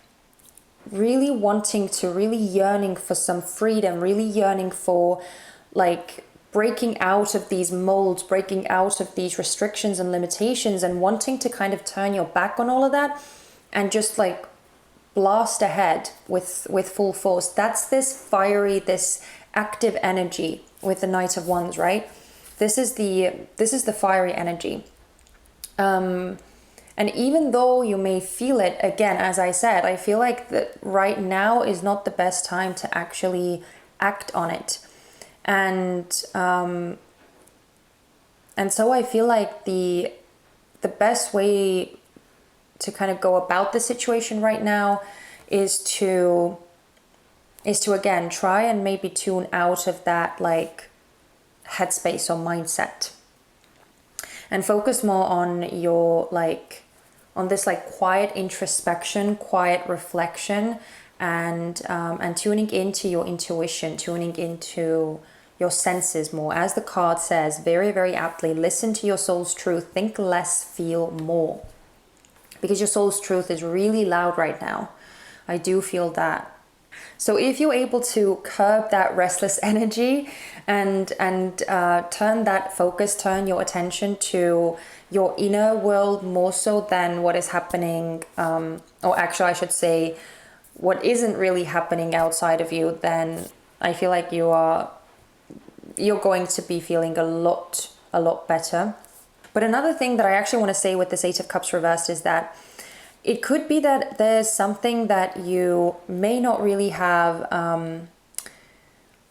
really wanting to, really yearning for some freedom, really yearning for like breaking out of these molds, breaking out of these restrictions and limitations, and wanting to kind of turn your back on all of that and just like blast ahead with full force. That's this fiery, this active energy with the Knight of Wands, right? This is the fiery energy. And even though you may feel it, again, as I said, I feel like that right now is not the best time to actually act on it. And so I feel like the best way to kind of go about the situation right now is to again try and maybe tune out of that like headspace or mindset, and focus more on your like on this like quiet introspection, quiet reflection, and tuning into your intuition, tuning into your senses more. As the card says very, very aptly, listen to your soul's truth, think less, feel more. Because your soul's truth is really loud right now. I do feel that. So if you're able to curb that restless energy and turn that focus, turn your attention to your inner world more so than what is happening, or actually I should say what isn't really happening outside of you, then I feel like you're going to be feeling a lot better. But another thing that I actually want to say with this Eight of Cups reversed is that it could be that there's something that you may not really have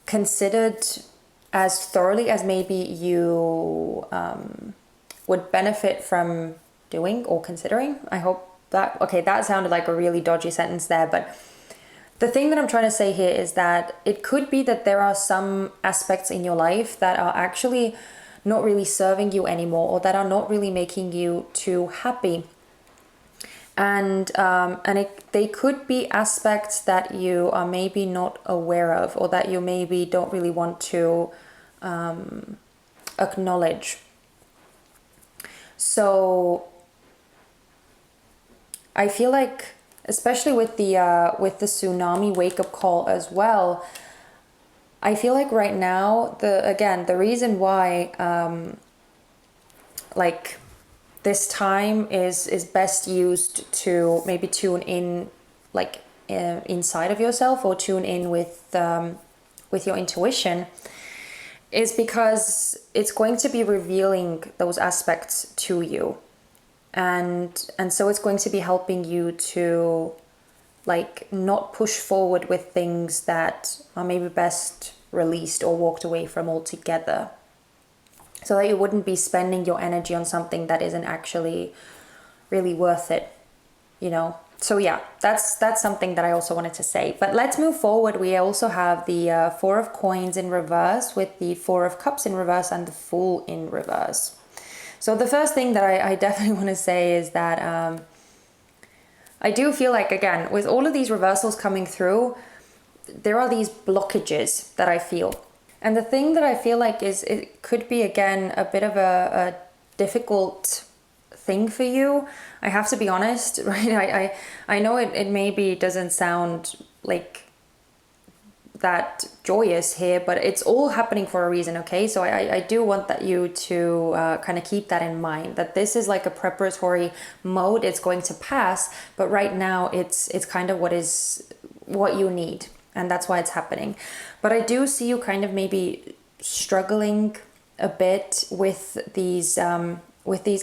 considered as thoroughly as maybe you would benefit from doing or considering. I hope that, okay, that sounded like a really dodgy sentence there, but the thing that I'm trying to say here is that it could be that there are some aspects in your life that are actually not really serving you anymore, or that are not really making you too happy. And they could be aspects that you are maybe not aware of, or that you maybe don't really want to acknowledge. So I feel like, especially with the tsunami wake-up call as well, I feel like right now, the reason why like this time is best used to maybe tune in, like inside of yourself, or tune in with your intuition, is because it's going to be revealing those aspects to you, and so it's going to be helping you to like not push forward with things that are maybe best released or walked away from altogether, so that you wouldn't be spending your energy on something that isn't actually really worth it, you know. So yeah, that's something that I also wanted to say. But let's move forward. We also have the Four of Coins in reverse, with the Four of Cups in reverse and the Fool in reverse. So the first thing that I definitely want to say is that I do feel like, again, with all of these reversals coming through, there are these blockages that I feel. And the thing that I feel like is, it could be, again, a bit of a difficult thing for you. I have to be honest, right? I know it maybe doesn't sound like that joyous here, but it's all happening for a reason, okay? So I do want that you to kind of keep that in mind, that this is like a preparatory mode. It's going to pass, but right now it's kind of what you need, and that's why it's happening. But I do see you kind of maybe struggling a bit with these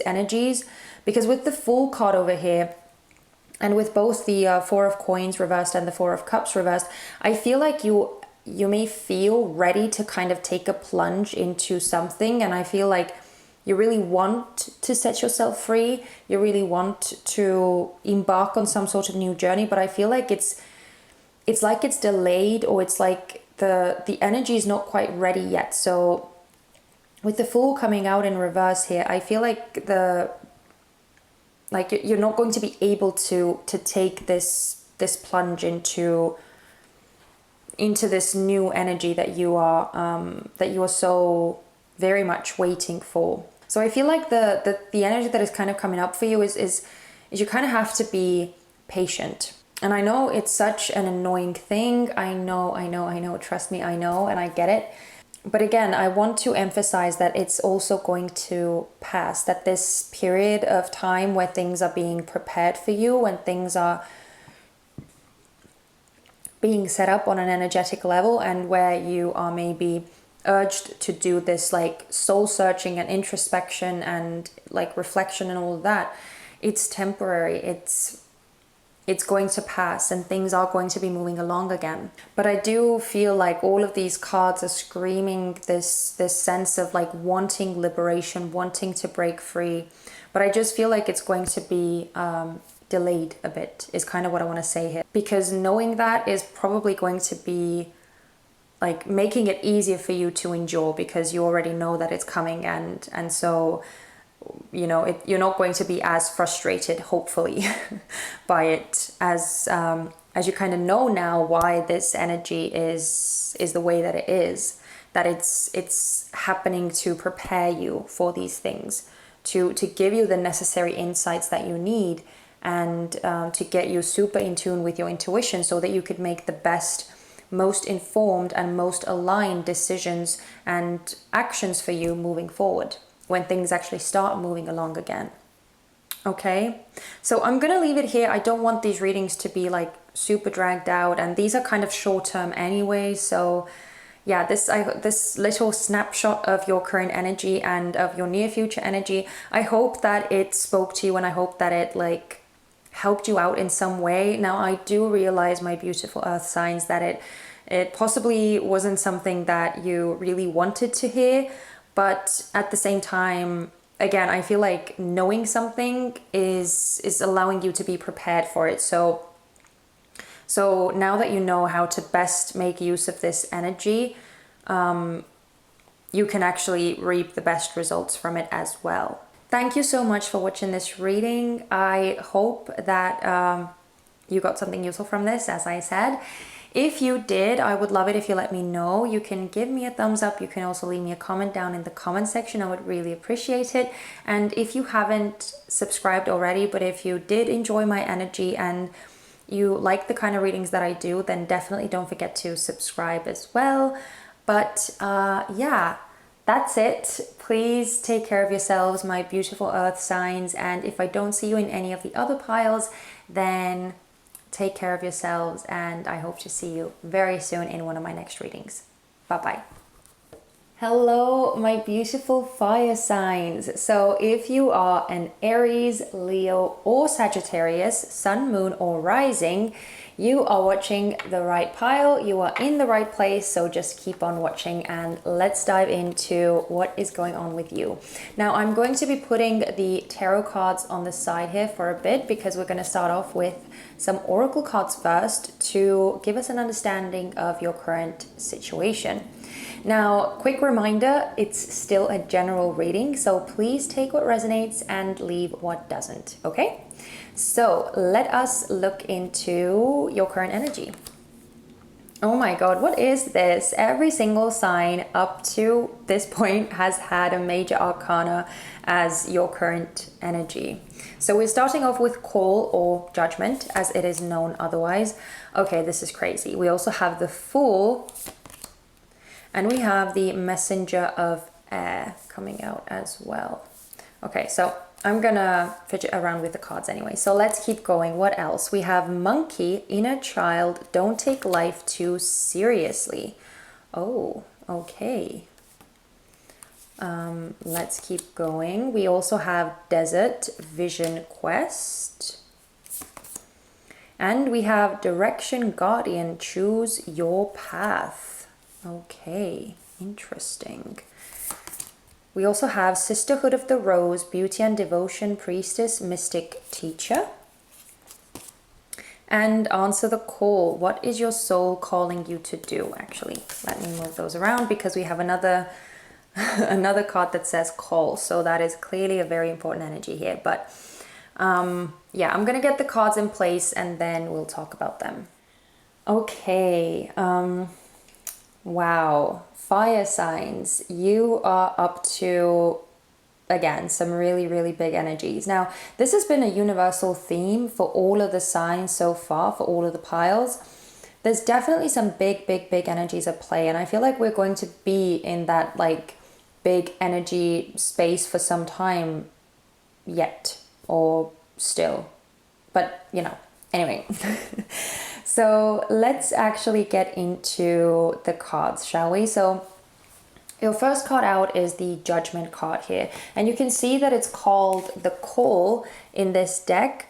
energies, because with the Fool card over here, and with both the Four of Coins reversed and the Four of Cups reversed, I feel like you may feel ready to kind of take a plunge into something, and I feel like you really want to set yourself free. You really want to embark on some sort of new journey, but I feel like it's like it's delayed, or it's like the energy is not quite ready yet. So with the Fool coming out in reverse here, I feel like you're not going to be able to take this plunge into this new energy that you are so very much waiting for. So I feel like the energy that is kind of coming up for you is you kind of have to be patient. And I know it's such an annoying thing. I know, trust me, I know, and I get it. But again, I want to emphasize that it's also going to pass, that this period of time where things are being prepared for you, when things are being set up on an energetic level, and where you are maybe urged to do this like soul searching and introspection and like reflection and all of that, it's temporary. It's going to pass, and things are going to be moving along again. But I do feel like all of these cards are screaming this sense of like wanting liberation, wanting to break free. But I just feel like it's going to be delayed a bit, is kind of what I want to say here. Because knowing that is probably going to be like making it easier for you to endure, because you already know that it's coming, and so you know you're not going to be as frustrated, hopefully, by it as you kind of know now why this energy is the way that it is. that it's happening to prepare you for these things, to give you the necessary insights that you need, and to get you super in tune with your intuition so that you could make the best, most informed and most aligned decisions and actions for you moving forward when things actually start moving along again. Okay, so I'm gonna leave it here. I don't want these readings to be like super dragged out, and these are kind of short term anyway, so yeah, this little snapshot of your current energy and of your near future energy, I hope that it spoke to you, and I hope that it like helped you out in some way. Now, I do realize, my beautiful earth signs, that it possibly wasn't something that you really wanted to hear, but at the same time, again, I feel like knowing something is allowing you to be prepared for it. So now that you know how to best make use of this energy, you can actually reap the best results from it as well. Thank you so much for watching this reading. I hope that you got something useful from this, as I said. If you did, I would love it if you let me know. You can give me a thumbs up. You can also leave me a comment down in the comment section. I would really appreciate it. And if you haven't subscribed already, but if you did enjoy my energy and you like the kind of readings that I do, then definitely don't forget to subscribe as well. But yeah, that's it. Please take care of yourselves, my beautiful earth signs. And if I don't see you in any of the other piles, then take care of yourselves, and I hope to see you very soon in one of my next readings. Bye-bye. Hello, my beautiful fire signs. So if you are an Aries, Leo, or Sagittarius, sun, moon, or rising, you are watching the right pile. You are in the right place. So just keep on watching, and let's dive into what is going on with you. Now, I'm going to be putting the tarot cards on the side here for a bit, because we're going to start off with some oracle cards first to give us an understanding of your current situation. Now, quick reminder, it's still a general reading, so please take what resonates and leave what doesn't, okay? So let us look into your current energy. Oh my God, what is this? Every single sign up to this point has had a major arcana as your current energy. So we're starting off with call, or judgment, as it is known otherwise. Okay, this is crazy. We also have the Fool, and we have the Messenger of Air coming out as well. Okay, so I'm gonna fidget around with the cards anyway. So let's keep going. What else? We have Monkey, Inner Child, Don't Take Life Too Seriously. Oh, okay. Let's keep going. We also have Desert, Vision Quest. And we have Direction, Guardian, Choose Your Path. Okay, interesting. We also have Sisterhood of the Rose, Beauty and Devotion, Priestess, Mystic, Teacher. And Answer the Call. What is your soul calling you to do? Actually, let me move those around, because we have another another card that says call. So that is clearly a very important energy here. But yeah, I'm gonna get the cards in place and then we'll talk about them. Okay. Wow, fire signs, you are up to, again, some really, really big energies. Now, this has been a universal theme for all of the signs so far, for all of the piles. There's definitely some big, big, big energies at play, and I feel like we're going to be in that like big energy space for some time yet, or still, but you know, anyway. So let's actually get into the cards, shall we? So your first card out is the Judgment card here. And you can see that it's called the Call in this deck,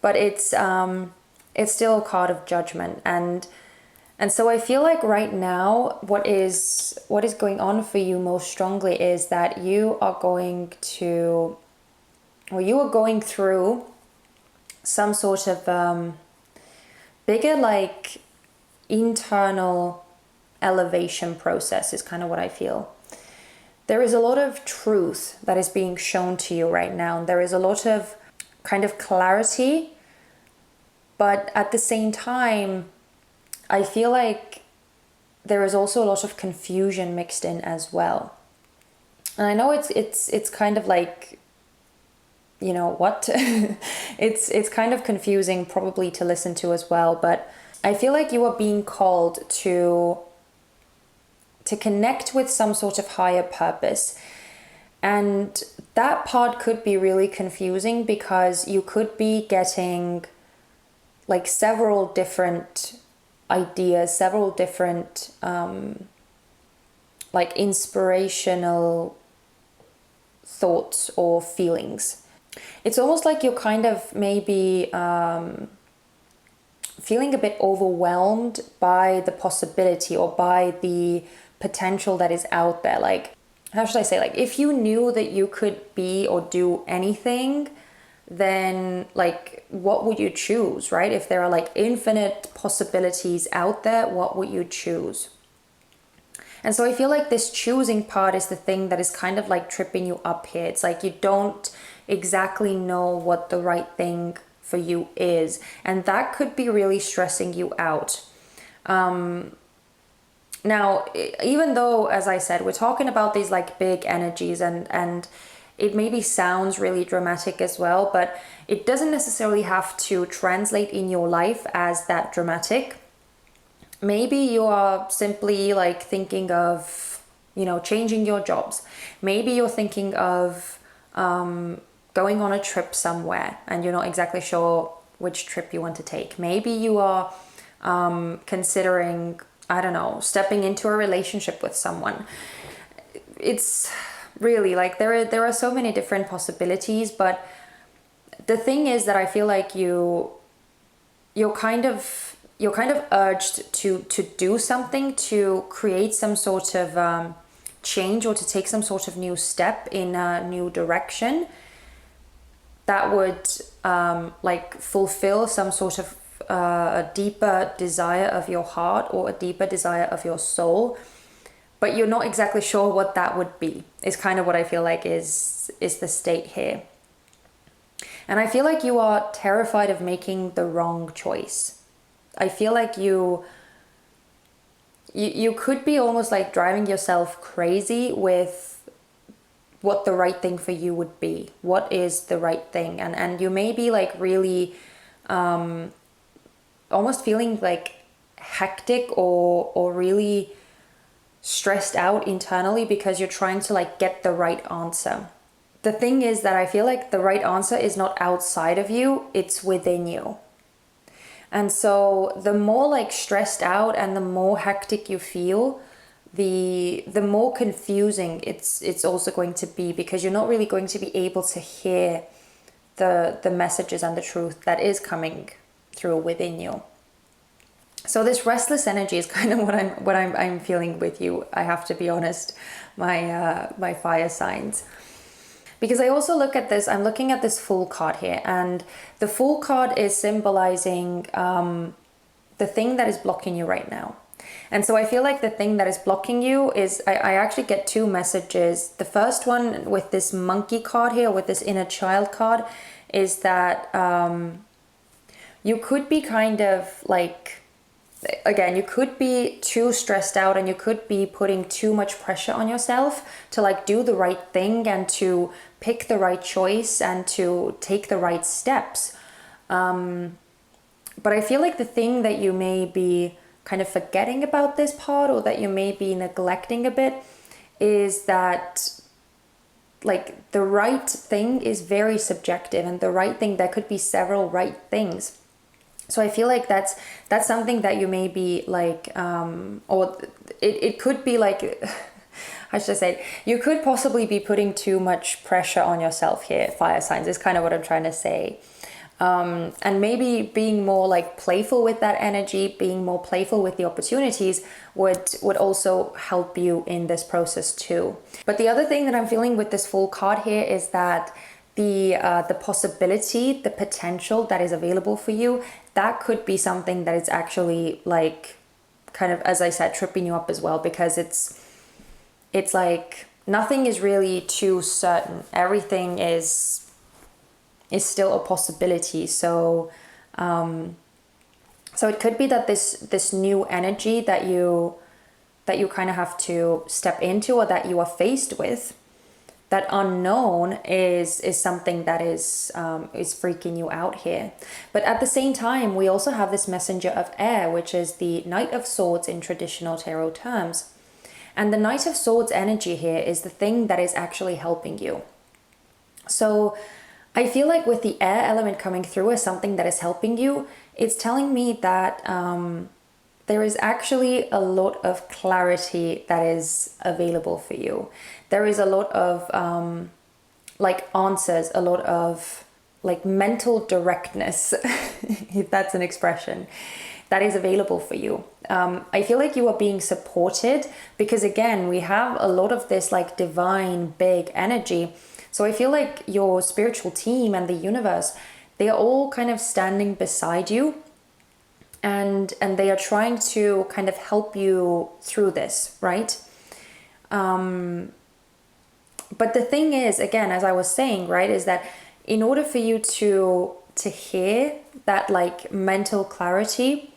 but it's still a card of judgment. And so I feel like right now, what is going on for you most strongly is that you are going to, or you are going through some sort of bigger like internal elevation process is kind of what I feel. There is a lot of truth that is being shown to you right now. There is a lot of kind of clarity, but at the same time, I feel like there is also a lot of confusion mixed in as well. And I know it's kind of like, you know what, it's kind of confusing probably to listen to as well, but I feel like you are being called to connect with some sort of higher purpose. And that part could be really confusing because you could be getting like several different ideas, several different like inspirational thoughts or feelings. It's almost like you're kind of maybe feeling a bit overwhelmed by the possibility or by the potential that is out there. Like, how should I say, like if you knew that you could be or do anything, then like what would you choose, right? If there are like infinite possibilities out there, what would you choose? And so I feel like this choosing part is the thing that is kind of like tripping you up here. It's like you don't exactly know what the right thing for you is, and that could be really stressing you out. Now, even though, as I said, we're talking about these like big energies, and it maybe sounds really dramatic as well, but it doesn't necessarily have to translate in your life as that dramatic. Maybe you are simply like thinking of, you know, changing your jobs. Maybe you're thinking of going on a trip somewhere and you're not exactly sure which trip you want to take. Maybe you are considering, I don't know, stepping into a relationship with someone. It's really like there are so many different possibilities, but the thing is that I feel like you're kind of urged to do something, to create some sort of change, or to take some sort of new step in a new direction that would like fulfill some sort of a deeper desire of your heart or a deeper desire of your soul, but you're not exactly sure what that would be, is kind of what I feel like is the state here. And I feel like you are terrified of making the wrong choice. I feel like you could be almost like driving yourself crazy with what the right thing for you would be. What is the right thing? And you may be like really almost feeling like hectic or really stressed out internally because you're trying to like get the right answer. The thing is that I feel like the right answer is not outside of you, it's within you. And so the more like stressed out and the more hectic you feel, the more confusing it's also going to be, because you're not really going to be able to hear the messages and the truth that is coming through within you. So this restless energy is kind of what I'm feeling with you. I have to be honest, my fire signs. Because I also look at this, I'm looking at this Fool card here, and the Fool card is symbolizing the thing that is blocking you right now. And so I feel like the thing that is blocking you is, I actually get two messages. The first one with this monkey card here, with this inner child card, is that you could be kind of like, again, you could be too stressed out and you could be putting too much pressure on yourself to like do the right thing and to pick the right choice and to take the right steps. But I feel like the thing that you may be kind of forgetting about this part, or that you may be neglecting a bit, is that like the right thing is very subjective, and the right thing, there could be several right things. So I feel like that's something that you may be like, or it could be like, how should I say, you could possibly be putting too much pressure on yourself here, fire signs, is kind of what I'm trying to say. And maybe being more like playful with that energy, being more playful with the opportunities would also help you in this process too. But the other thing that I'm feeling with this Fool card here is that the possibility, the potential that is available for you, that could be something that is actually like kind of, as I said, tripping you up as well, because it's like nothing is really too certain. Everything is still a possibility. So so it could be that this new energy that you you kind of have to step into, or that you are faced with. That unknown is something that is freaking you out here. But at the same time, we also have this messenger of air, which is the Knight of Swords in traditional tarot terms. And the Knight of Swords energy here is the thing that is actually helping you. So I feel like with the air element coming through as something that is helping you, it's telling me that there is actually a lot of clarity that is available for you. There is a lot of like answers, a lot of like mental directness, if that's an expression, that is available for you. I feel like you are being supported because, again, we have a lot of this like divine big energy. So I feel like your spiritual team and the universe, they are all kind of standing beside you, and they are trying to kind of help you through this, right? But the thing is, again, as I was saying, right, is that in order for you to hear that like mental clarity,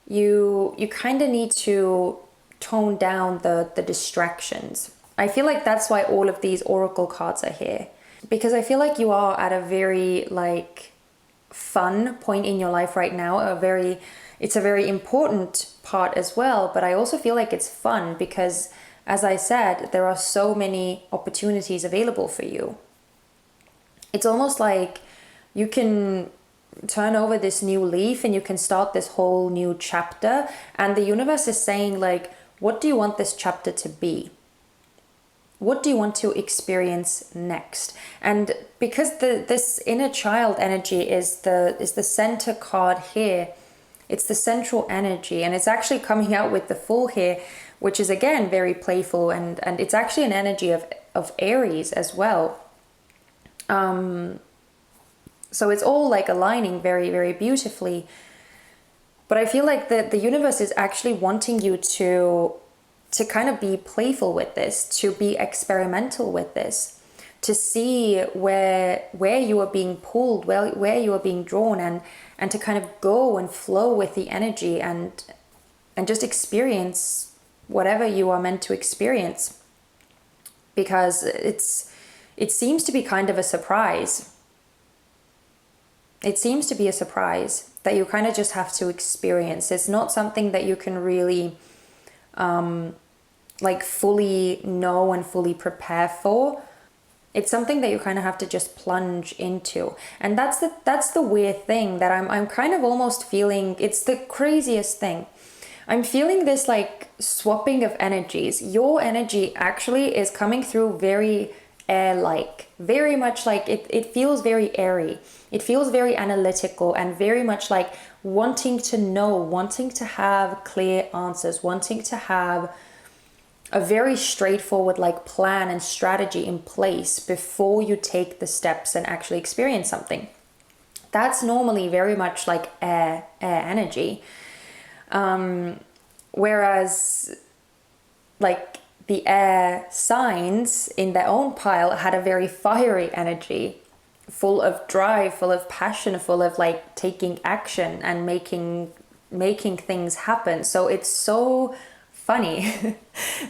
you kind of need to tone down the distractions. I feel like that's why all of these oracle cards are here, because I feel like you are at a very like fun point in your life right now. It's a very important part as well, but I also feel like it's fun because, as I said, there are so many opportunities available for you. It's almost like you can turn over this new leaf and you can start this whole new chapter, and the universe is saying like, what do you want this chapter to be? What do you want to experience next? And because this inner child energy is the center card here, it's the central energy, and it's actually coming out with the Fool here, which is again very playful, and it's actually an energy of Aries as well. So it's all like aligning very, very beautifully. But I feel like the universe is actually wanting you to kind of be playful with this, to be experimental with this, to see where you are being pulled, where you are being drawn, and to kind of go and flow with the energy and just experience whatever you are meant to experience. Because it seems to be kind of a surprise. It seems to be a surprise that you kind of just have to experience. It's not something that you can really like fully know and fully prepare for. It's something that you kind of have to just plunge into. And that's the weird thing that I'm kind of almost feeling. It's the craziest thing. I'm feeling this like swapping of energies. Your energy actually is coming through very air-like, very much like it feels very airy. It feels very analytical and very much like wanting to know, wanting to have clear answers, wanting to have a very straightforward like plan and strategy in place before you take the steps and actually experience something. That's normally very much like air energy. Whereas like the air signs in their own pile had a very fiery energy, full of drive, full of passion, full of like taking action and making things happen. So it's so funny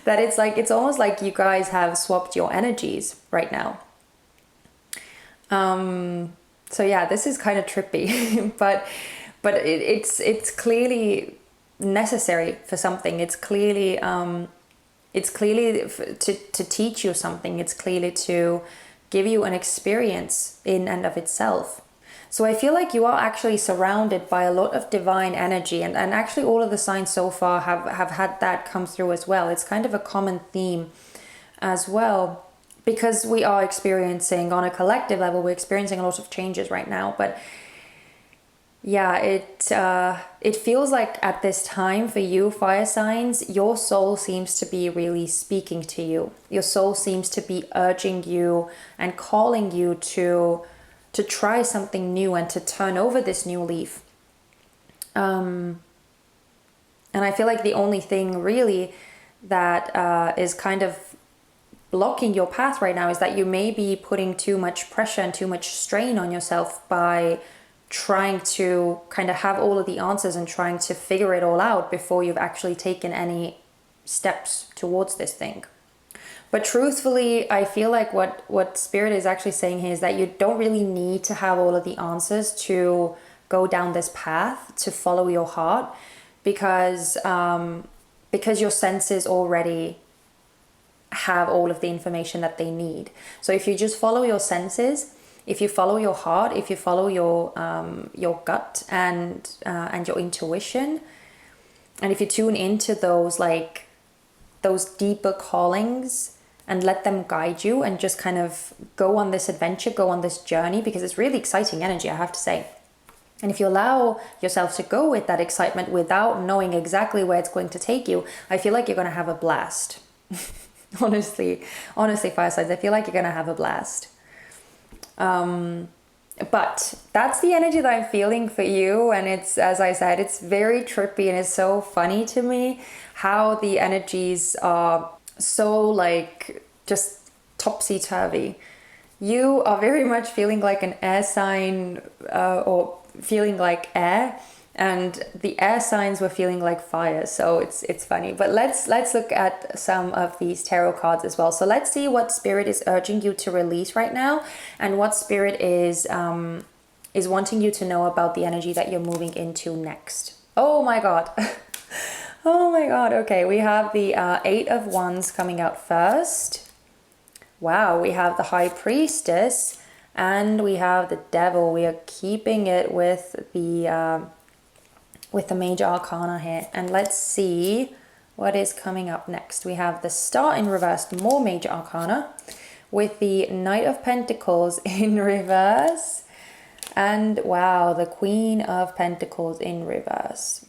that it's almost like you guys have swapped your energies right now. So yeah, this is kind of trippy, but it's clearly necessary for something. It's clearly to teach you something. It's clearly to give you an experience in and of itself. So I feel like you are actually surrounded by a lot of divine energy, and actually all of the signs so far have had that come through as well. It's kind of a common theme as well, because we are experiencing, on a collective level, we're experiencing a lot of changes right now. But yeah, it feels like at this time for you, fire signs, your soul seems to be really speaking to you. Your soul seems to be urging you and calling you to try something new and to turn over this new leaf. And I feel like the only thing really that is kind of blocking your path right now is that you may be putting too much pressure and too much strain on yourself by trying to kind of have all of the answers and trying to figure it all out before you've actually taken any steps towards this thing. But truthfully, I feel like what Spirit is actually saying here is that you don't really need to have all of the answers to go down this path, to follow your heart, because your senses already have all of the information that they need. So if you just follow your senses, if you follow your heart, if you follow your gut and your intuition, and if you tune into those deeper callings and let them guide you and just kind of go on this adventure, go on this journey, because it's really exciting energy, I have to say. And if you allow yourself to go with that excitement without knowing exactly where it's going to take you, I feel like you're going to have a blast. honestly, fire signs, I feel like you're going to have a blast. But that's the energy that I'm feeling for you. And it's, as I said, it's very trippy, and it's so funny to me how the energies are so like just topsy-turvy. You are very much feeling like an air sign, or feeling like air, and the air signs were feeling like fire. So it's funny. But let's look at some of these tarot cards as well. So let's see what Spirit is urging you to release right now, and what Spirit is wanting you to know about the energy that you're moving into next. Oh my God. Oh my God. Okay, we have the Eight of Wands coming out first. Wow, we have the High Priestess, and we have the Devil. We are keeping it with the Major Arcana here. And let's see what is coming up next. We have the Star in reverse, more Major Arcana, with the Knight of Pentacles in reverse. And wow, the Queen of Pentacles in reverse.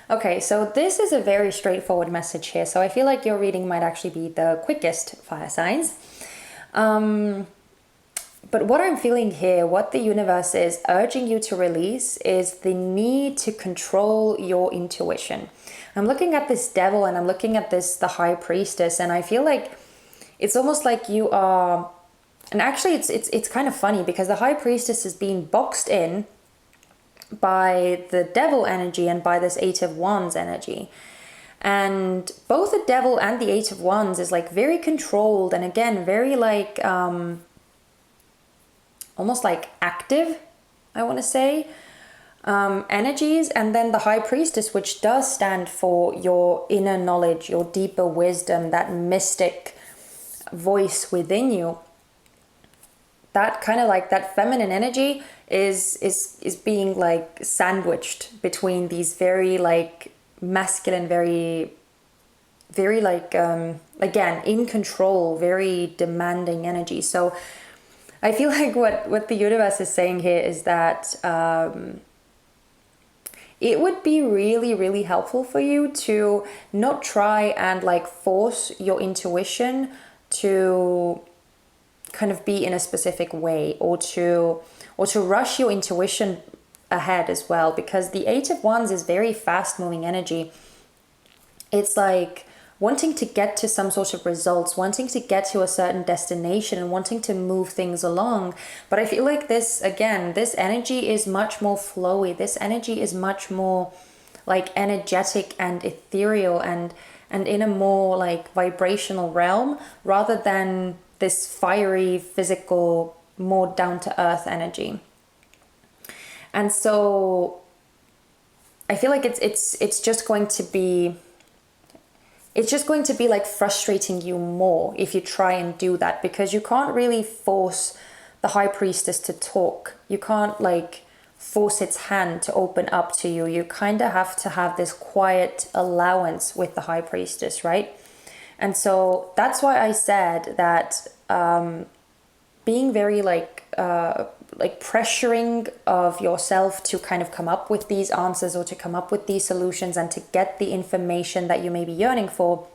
Okay, so this is a very straightforward message here. So I feel like your reading might actually be the quickest, fire signs. But what I'm feeling here, what the universe is urging you to release, is the need to control your intuition. I'm looking at this Devil, and I'm looking at the High Priestess, and I feel like it's almost like you are, and actually it's kind of funny, because the High Priestess is being boxed in by the Devil energy and by this Eight of Wands energy. And both the Devil and the Eight of Wands is like very controlled, and again, very like, almost like active, I want to say, energies. And then the High Priestess, which does stand for your inner knowledge, your deeper wisdom, that mystic voice within you. That kind of like that feminine energy is being like sandwiched between these very like masculine, very like again, in control, very demanding energy. So I feel like what the universe is saying here is that it would be really, really helpful for you to not try and like force your intuition to kind of be in a specific way, or to rush your intuition ahead as well, because the Eight of Wands is very fast moving energy. It's like wanting to get to some sort of results, wanting to get to a certain destination, and wanting to move things along. But I feel like this energy is much more flowy. This energy is much more like energetic and ethereal, and in a more like vibrational realm, rather than this fiery, physical, more down to earth energy. And so I feel like it's just going to be like frustrating you more if you try and do that, because you can't really force the High Priestess to talk. You can't like force its hand to open up to you. You kind of have to have this quiet allowance with the High Priestess, right? And so that's why I said that being very like pressuring of yourself to kind of come up with these answers, or to come up with these solutions, and to get the information that you may be yearning for,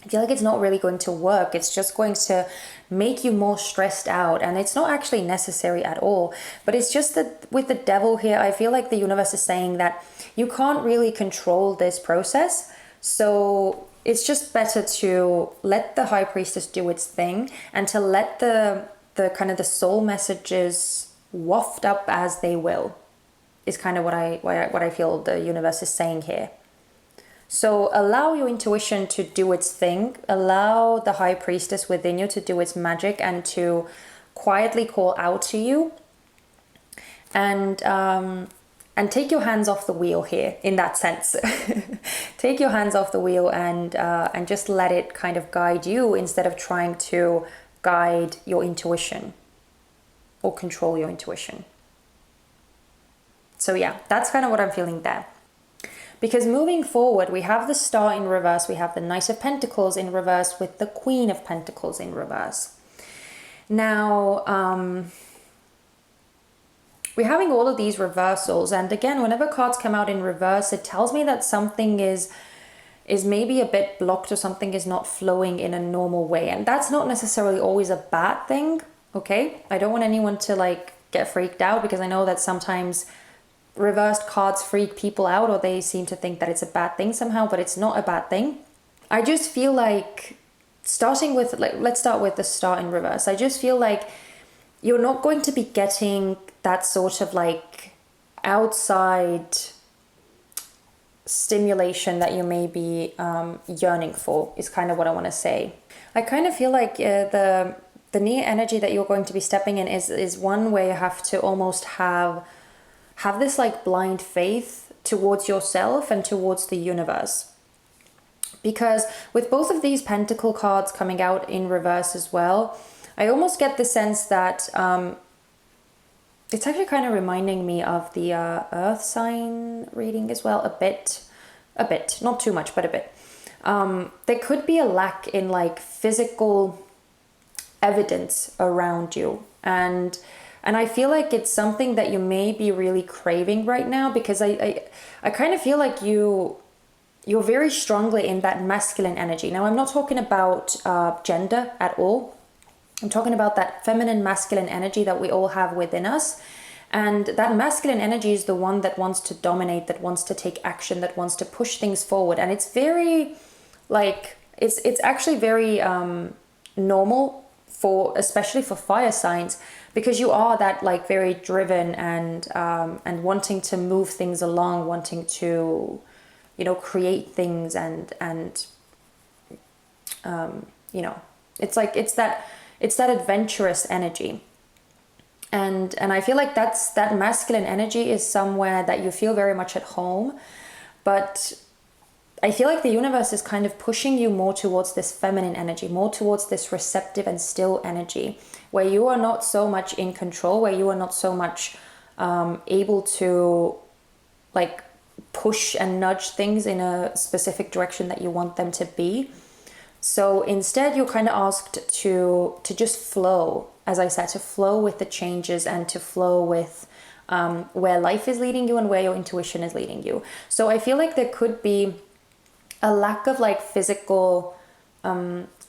I feel like it's not really going to work. It's just going to make you more stressed out, and it's not actually necessary at all. But it's just that with the Devil here, I feel like the universe is saying that you can't really control this process. So it's just better to let the High Priestess do its thing, and to let the kind of the soul messages waft up as they will, is kind of what I feel the universe is saying here. So allow your intuition to do its thing. Allow the high priestess within you to do its magic and to quietly call out to you. And take your hands off the wheel here in that sense. Take your hands off the wheel and just let it kind of guide you instead of trying to guide your intuition or control your intuition. So yeah, that's kind of what I'm feeling there. Because moving forward, we have the Star in reverse, we have the Knight of Pentacles in reverse with the Queen of Pentacles in reverse. Now, we're having all of these reversals, and again, whenever cards come out in reverse, it tells me that something is maybe a bit blocked or something is not flowing in a normal way, and that's not necessarily always a bad thing, okay? I don't want anyone to like get freaked out, because I know that sometimes reversed cards freak people out, or they seem to think that it's a bad thing somehow, but it's not a bad thing. I just feel like, starting with, like, let's start with the Star in reverse. I just feel like you're not going to be getting that sort of like outside stimulation that you may be yearning for, is kind of what I want to say. I kind of feel like the near energy that you're going to be stepping in is one where you have to almost have this like blind faith towards yourself and towards the universe. Because with both of these Pentacle cards coming out in reverse as well, I almost get the sense that it's actually kind of reminding me of the Earth sign reading as well, a bit, not too much, but a bit. There could be a lack in like physical evidence around you, and I feel like it's something that you may be really craving right now, because I kind of feel like you're very strongly in that masculine energy. Now, I'm not talking about gender at all. I'm talking about that feminine, masculine energy that we all have within us. And that masculine energy is the one that wants to dominate, that wants to take action, that wants to push things forward. And it's very, like, it's actually very normal especially for fire signs, because you are that like very driven and wanting to move things along, wanting to, you know, create things and you know, it's like, it's that adventurous energy. And I feel like that masculine energy is somewhere that you feel very much at home, but I feel like the universe is kind of pushing you more towards this feminine energy, more towards this receptive and still energy, where you are not so much in control, where you are not so much able to like push and nudge things in a specific direction that you want them to be. So instead, you're kind of asked to just flow, as I said, to flow with the changes and to flow with where life is leading you and where your intuition is leading you. So I feel like there could be a lack of like physical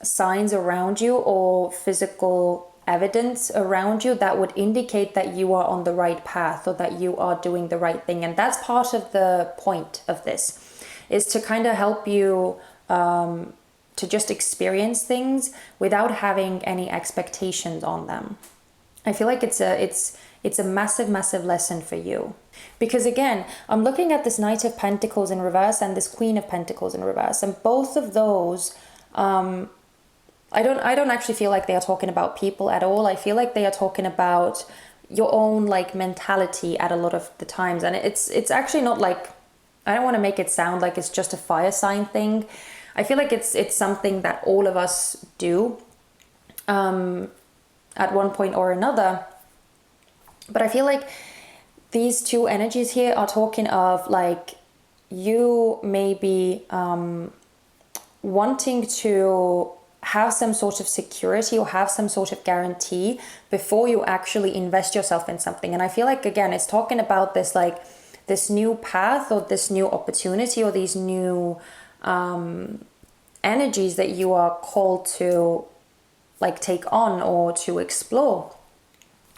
signs around you or physical evidence around you that would indicate that you are on the right path or that you are doing the right thing. And that's part of the point of this, is to kind of help you to just experience things without having any expectations on them. I feel like it's a massive lesson for you. Because again, I'm looking at this Knight of Pentacles in reverse and this Queen of Pentacles in reverse, and both of those, I don't actually feel like they are talking about people at all. I feel like they are talking about your own like mentality at a lot of the times, and it's actually not like, I don't want to make it sound like it's just a fire sign thing. I feel like it's something that all of us do at one point or another. But I feel like these two energies here are talking of like you may be wanting to have some sort of security or have some sort of guarantee before you actually invest yourself in something. And I feel like, again, it's talking about this like this new path or this new opportunity or these new energies that you are called to like take on or to explore.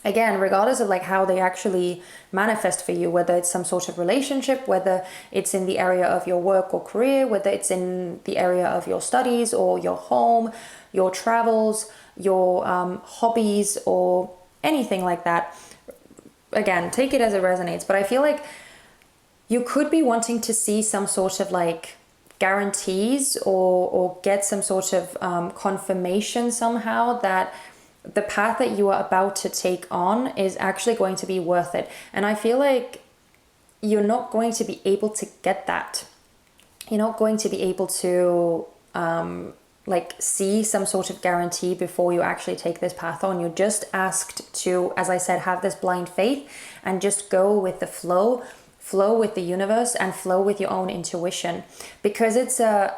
Again, regardless of like how they actually manifest for you, whether it's some sort of relationship, whether it's in the area of your work or career, whether it's in the area of your studies or your home, your travels, your hobbies or anything like that. Again, take it as it resonates. But I feel like you could be wanting to see some sort of like guarantees or get some sort of confirmation somehow that the path that you are about to take on is actually going to be worth it. And I feel like you're not going to be able to get that. You're not going to be able to like see some sort of guarantee before you actually take this path on. You're just asked to, as I said, have this blind faith and just go with the flow with the universe and flow with your own intuition, because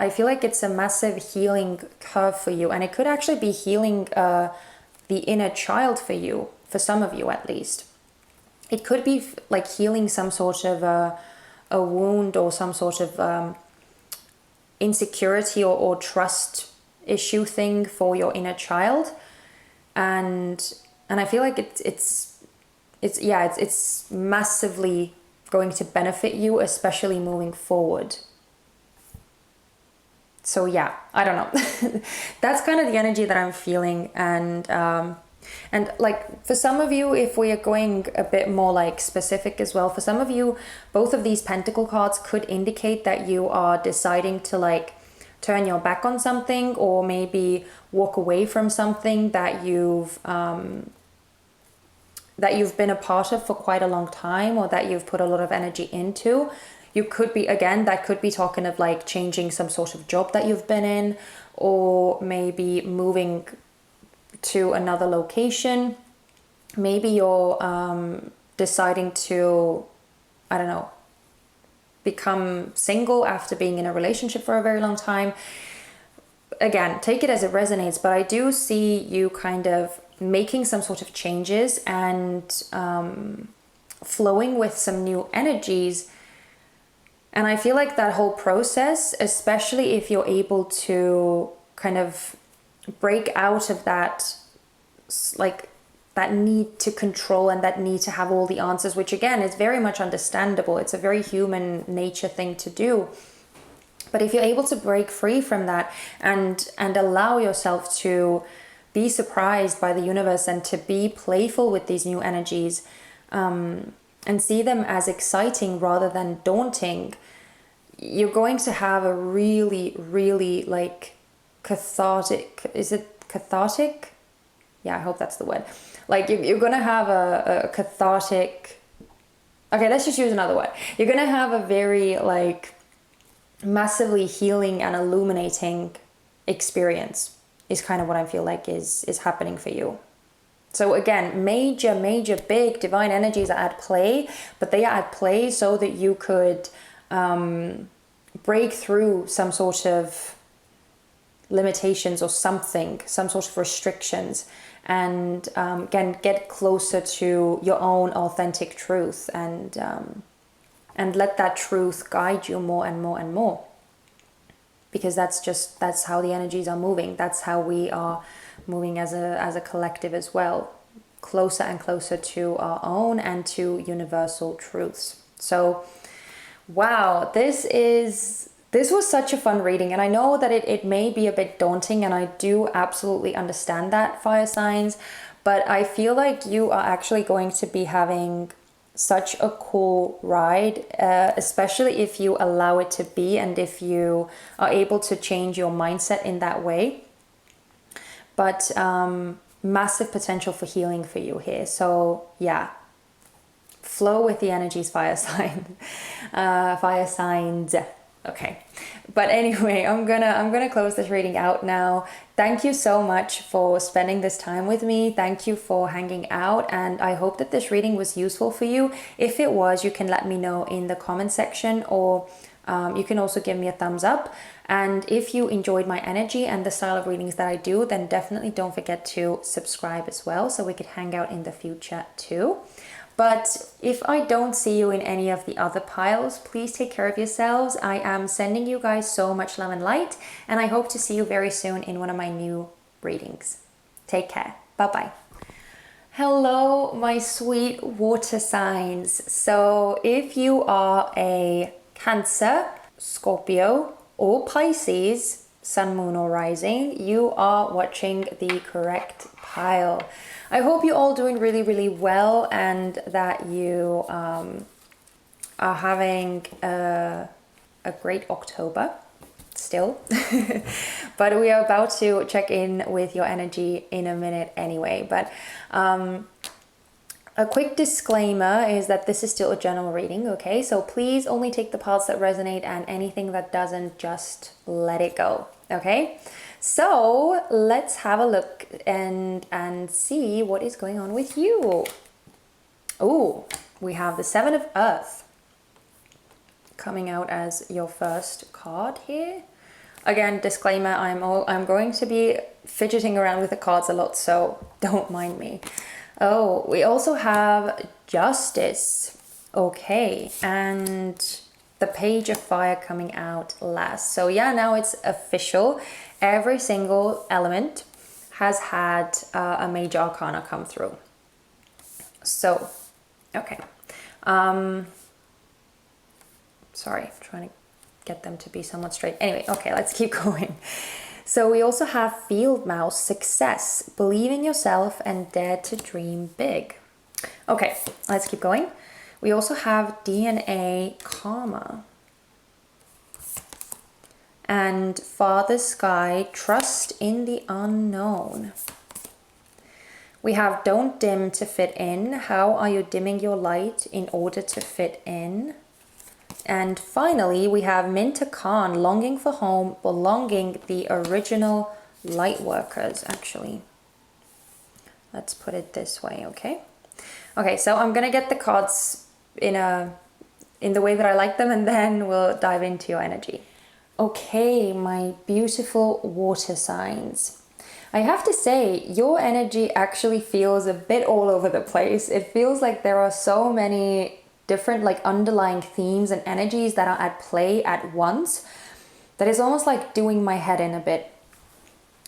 I feel like it's a massive healing curve for you, and it could actually be healing the inner child for you, for some of you at least. It could be like healing some sort of a wound or some sort of insecurity or trust issue thing for your inner child, and I feel like it's massively going to benefit you, especially moving forward. So yeah, I don't know. That's kind of the energy that I'm feeling. And like for some of you, if we are going a bit more like specific as well, for some of you, both of these pentacle cards could indicate that you are deciding to like turn your back on something, or maybe walk away from something that you've been a part of for quite a long time, or that you've put a lot of energy into. You could be, again, that could be talking of like changing some sort of job that you've been in, or maybe moving to another location. Maybe you're deciding to, I don't know, become single after being in a relationship for a very long time. Again, take it as it resonates, but I do see you kind of making some sort of changes and flowing with some new energies. And I feel like that whole process, especially if you're able to kind of break out of that, like that need to control and that need to have all the answers, which again is very much understandable. It's a very human nature thing to do. But if you're able to break free from that and allow yourself to be surprised by the universe and to be playful with these new energies, and see them as exciting rather than daunting, you're going to have a really, really like cathartic, is it cathartic? Yeah, I hope that's the word. Like you're going to have a cathartic, okay, let's just use another word. You're going to have a very like massively healing and illuminating experience is kind of what I feel like is happening for you. So again, major, big divine energies are at play, but they are at play so that you could break through some sort of limitations or something, some sort of restrictions, and again, get closer to your own authentic truth, and let that truth guide you more and more and more. Because that's how the energies are moving. That's how we are moving as a collective as well, closer and closer to our own and to universal truths. So wow, this was such a fun reading, and I know that it may be a bit daunting, and I do absolutely understand that, fire signs, but I feel like you are actually going to be having such a cool ride, especially if you allow it to be, and if you are able to change your mindset in that way. But massive potential for healing for you here. So yeah, flow with the energies, fire sign. Fire signs. Okay, but anyway, I'm gonna close this reading out now. Thank you so much for spending this time with me. Thank you for hanging out, and I hope that this reading was useful for you. If it was, you can let me know in the comment section, or you can also give me a thumbs up. And if you enjoyed my energy and the style of readings that I do, then definitely don't forget to subscribe as well, so we could hang out in the future too. But if I don't see you in any of the other piles, please take care of yourselves. I am sending you guys so much love and light, and I hope to see you very soon in one of my new readings. Take care. Bye-bye. Hello, my sweet water signs. So if you are a Cancer, Scorpio, or Pisces, Sun, Moon, or Rising, you are watching the correct pile. I hope you're all doing really, really well, and that you are having a great October. still. But we are about to check in with your energy in a minute anyway. But a quick disclaimer is that this is still a general reading, okay? So please only take the parts that resonate, and anything that doesn't, just let it go, okay? So let's have a look and see what is going on with you. Oh, we have the Seven of Earth coming out as your first card here. Again, disclaimer, I'm going to be fidgeting around with the cards a lot, so don't mind me. Oh, we also have Justice. Okay, and the Page of Fire coming out last. So yeah, now it's official. Every single element has had a major arcana come through. So, okay. Sorry, trying to get them to be somewhat straight. Anyway, okay, let's keep going. So we also have Field Mouse, Success, Believe in yourself and dare to dream big. Okay, let's keep going. We also have DNA, Karma. And Father Sky, Trust in the Unknown. We have Don't Dim to Fit In. How are you dimming your light in order to fit in? And finally, we have Minta Khan, Longing for Home, Belonging, the original light workers, actually. Let's put it this way, okay? Okay, so I'm going to get the cards in the way that I like them, and then we'll dive into your energy. Okay, my beautiful water signs. I have to say, your energy actually feels a bit all over the place. It feels like there are so many different like underlying themes and energies that are at play at once that is almost like doing my head in a bit.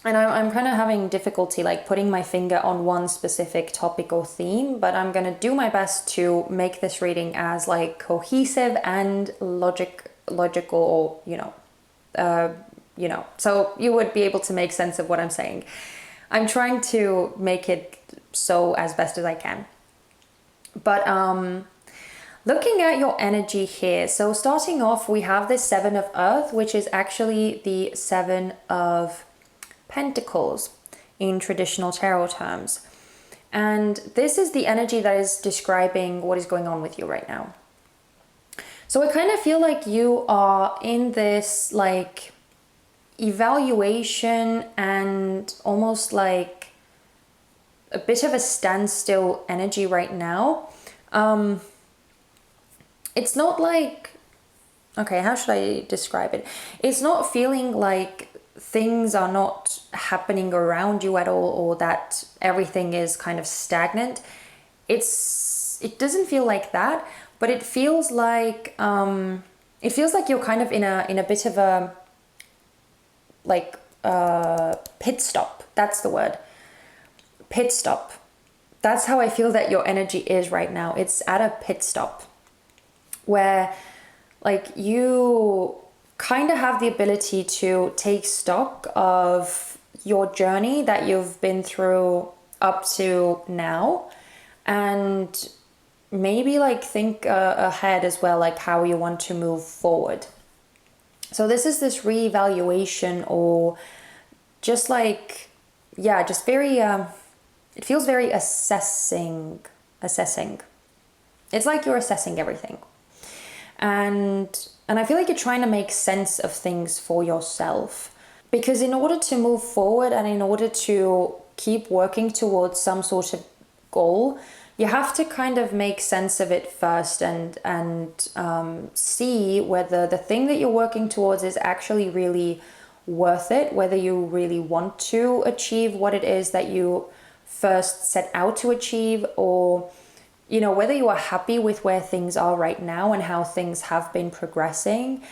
And I'm kind of having difficulty like putting my finger on one specific topic or theme, but I'm going to do my best to make this reading as like cohesive and logical, so you would be able to make sense of what I'm saying. I'm trying to make it so as best as I can. But looking at your energy here, so starting off, we have this Seven of Earth, which is actually the Seven of Pentacles in traditional tarot terms. And this is the energy that is describing what is going on with you right now. So I kind of feel like you are in this like evaluation and almost like a bit of a standstill energy right now. It's not like, okay, how should I describe it? It's not feeling like things are not happening around you at all, or that everything is kind of stagnant. It doesn't feel like that, but it feels like you're kind of in a bit of a like pit stop. That's the word. Pit stop. That's how I feel that your energy is right now. It's at a pit stop, where like you kind of have the ability to take stock of your journey that you've been through up to now, and maybe like think ahead as well, like how you want to move forward. So this is this reevaluation, or just like, yeah, just very, it feels very assessing. It's like you're assessing everything. And I feel like you're trying to make sense of things for yourself, because in order to move forward and in order to keep working towards some sort of goal, you have to kind of make sense of it first and see whether the thing that you're working towards is actually really worth it, whether you really want to achieve what it is that you first set out to achieve, or whether you are happy with where things are right now and how things have been progressing,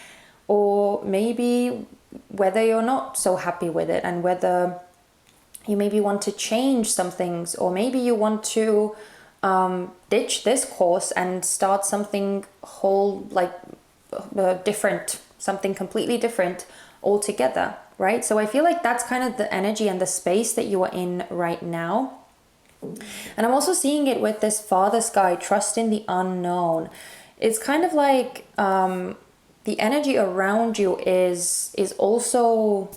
or maybe whether you're not so happy with it and whether you maybe want to change some things, or maybe you want to ditch this course and start something different, something completely different altogether, right? So I feel like that's kind of the energy and the space that you are in right now. And I'm also seeing it with this Father Sky, Trust in the Unknown. It's kind of like the energy around you is also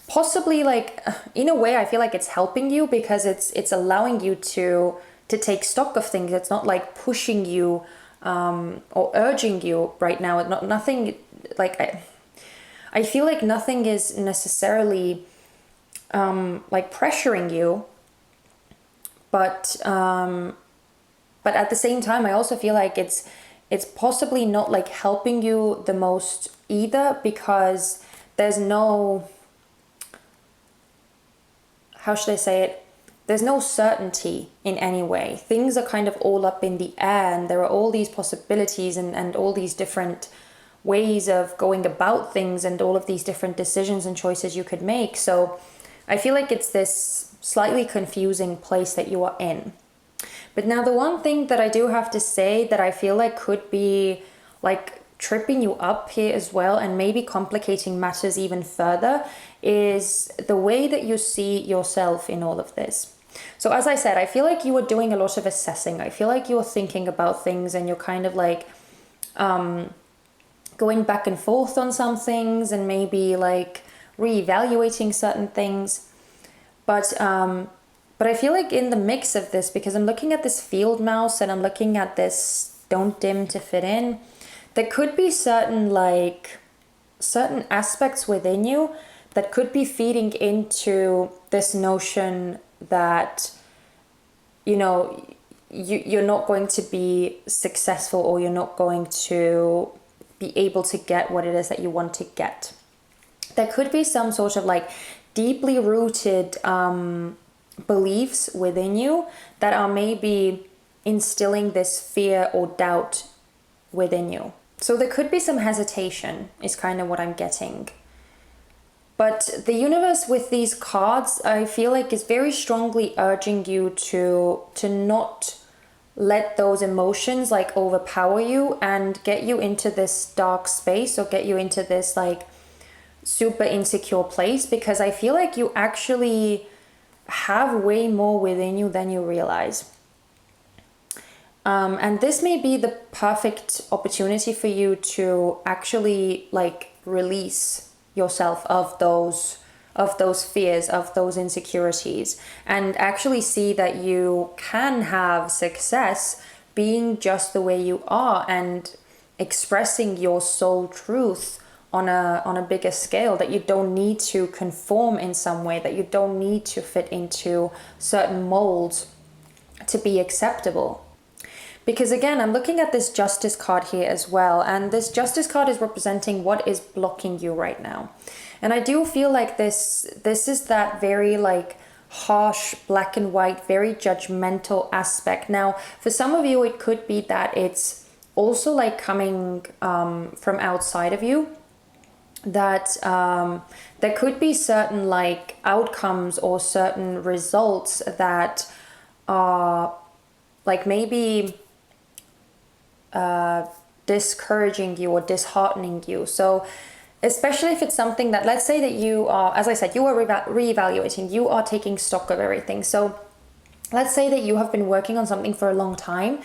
possibly like, in a way I feel like it's helping you, because it's allowing you to take stock of things. It's not like pushing you or urging you right now. Nothing like, I feel like nothing is necessarily like pressuring you, but at the same time I also feel like it's possibly not like helping you the most either, because there's no, how should I say it? There's no certainty in any way. Things are kind of all up in the air, and there are all these possibilities and all these different ways of going about things, and all of these different decisions and choices you could make. So I feel like it's this slightly confusing place that you are in. But now the one thing that I do have to say that I feel like could be like tripping you up here as well, and maybe complicating matters even further, is the way that you see yourself in all of this. So as I said, I feel like you are doing a lot of assessing. I feel like you're thinking about things, and you're kind of like going back and forth on some things, and maybe like reevaluating certain things. But I feel like in the mix of this, because I'm looking at this field mouse and I'm looking at this don't dim to fit in, there could be certain aspects within you that could be feeding into this notion that, you know, you're not going to be successful, or you're not going to be able to get what it is that you want to get. There could be some sort of like deeply rooted beliefs within you that are maybe instilling this fear or doubt within you. So there could be some hesitation, is kind of what I'm getting. But the universe with these cards, I feel like, is very strongly urging you to not let those emotions like overpower you and get you into this dark space, or get you into this like super insecure place, because I feel like you actually have way more within you than you realize. And this may be the perfect opportunity for you to actually like release yourself of those fears, of those insecurities, and actually see that you can have success being just the way you are, and expressing your soul truth on a bigger scale, that you don't need to conform in some way, that you don't need to fit into certain molds to be acceptable. Because again, I'm looking at this Justice card here as well, and this Justice card is representing what is blocking you right now. And I do feel like this is that very like harsh, black and white, very judgmental aspect. Now, for some of you, it could be that it's also like coming from outside of you, that there could be certain like outcomes or certain results that are like maybe discouraging you or disheartening you. So especially if it's something that, let's say that you are, as I said, you are reevaluating, you are taking stock of everything. So let's say that you have been working on something for a long time,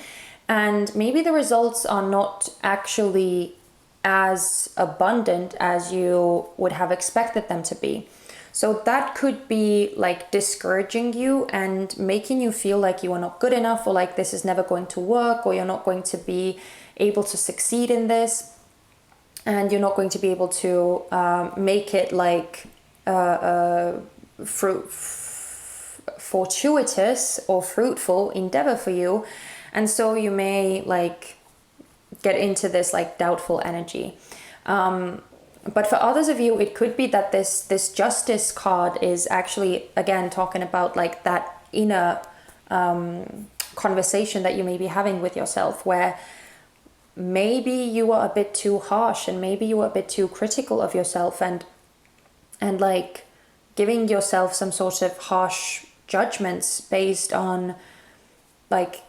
and maybe the results are not actually as abundant as you would have expected them to be. So that could be like discouraging you and making you feel like you are not good enough, or like this is never going to work, or you're not going to be able to succeed in this, and you're not going to be able to make it like fortuitous or fruitful endeavor for you. And so you may like get into this like doubtful energy. But for others of you, it could be that this Justice card is actually, again, talking about like that inner conversation that you may be having with yourself, where maybe you are a bit too harsh, and maybe you are a bit too critical of yourself, and like giving yourself some sort of harsh judgments based on like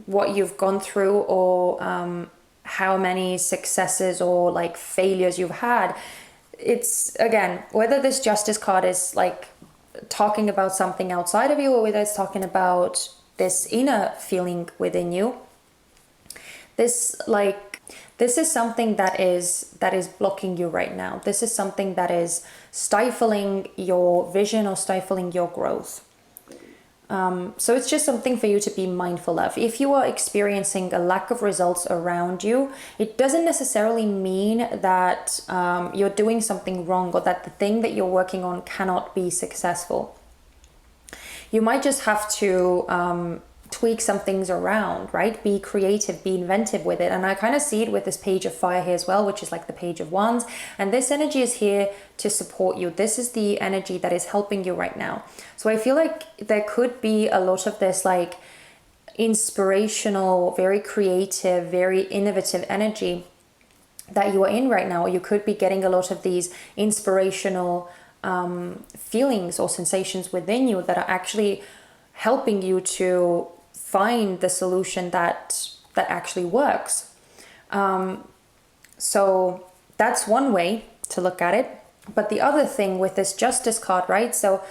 what you've gone through, or how many successes or like failures you've had. It's, again, whether this Justice card is like talking about something outside of you, or whether it's talking about this inner feeling within you, this like This is something that is blocking you right now. This is something that is stifling your vision or stifling your growth. So it's just something for you to be mindful of. If you are experiencing a lack of results around you, it doesn't necessarily mean that you're doing something wrong or that the thing that you're working on cannot be successful. You might just have to tweak some things around, right? Be creative, be inventive with it. And I kind of see it with this Page of Fire here as well, which is like the Page of Wands. And this energy is here to support you. This is the energy that is helping you right now. So I feel like there could be a lot of this like inspirational, very creative, very innovative energy that you are in right now. Or you could be getting a lot of these inspirational feelings or sensations within you that are actually helping you to find the solution that actually works. So that's one way to look at it. But the other thing with this Justice card, right? So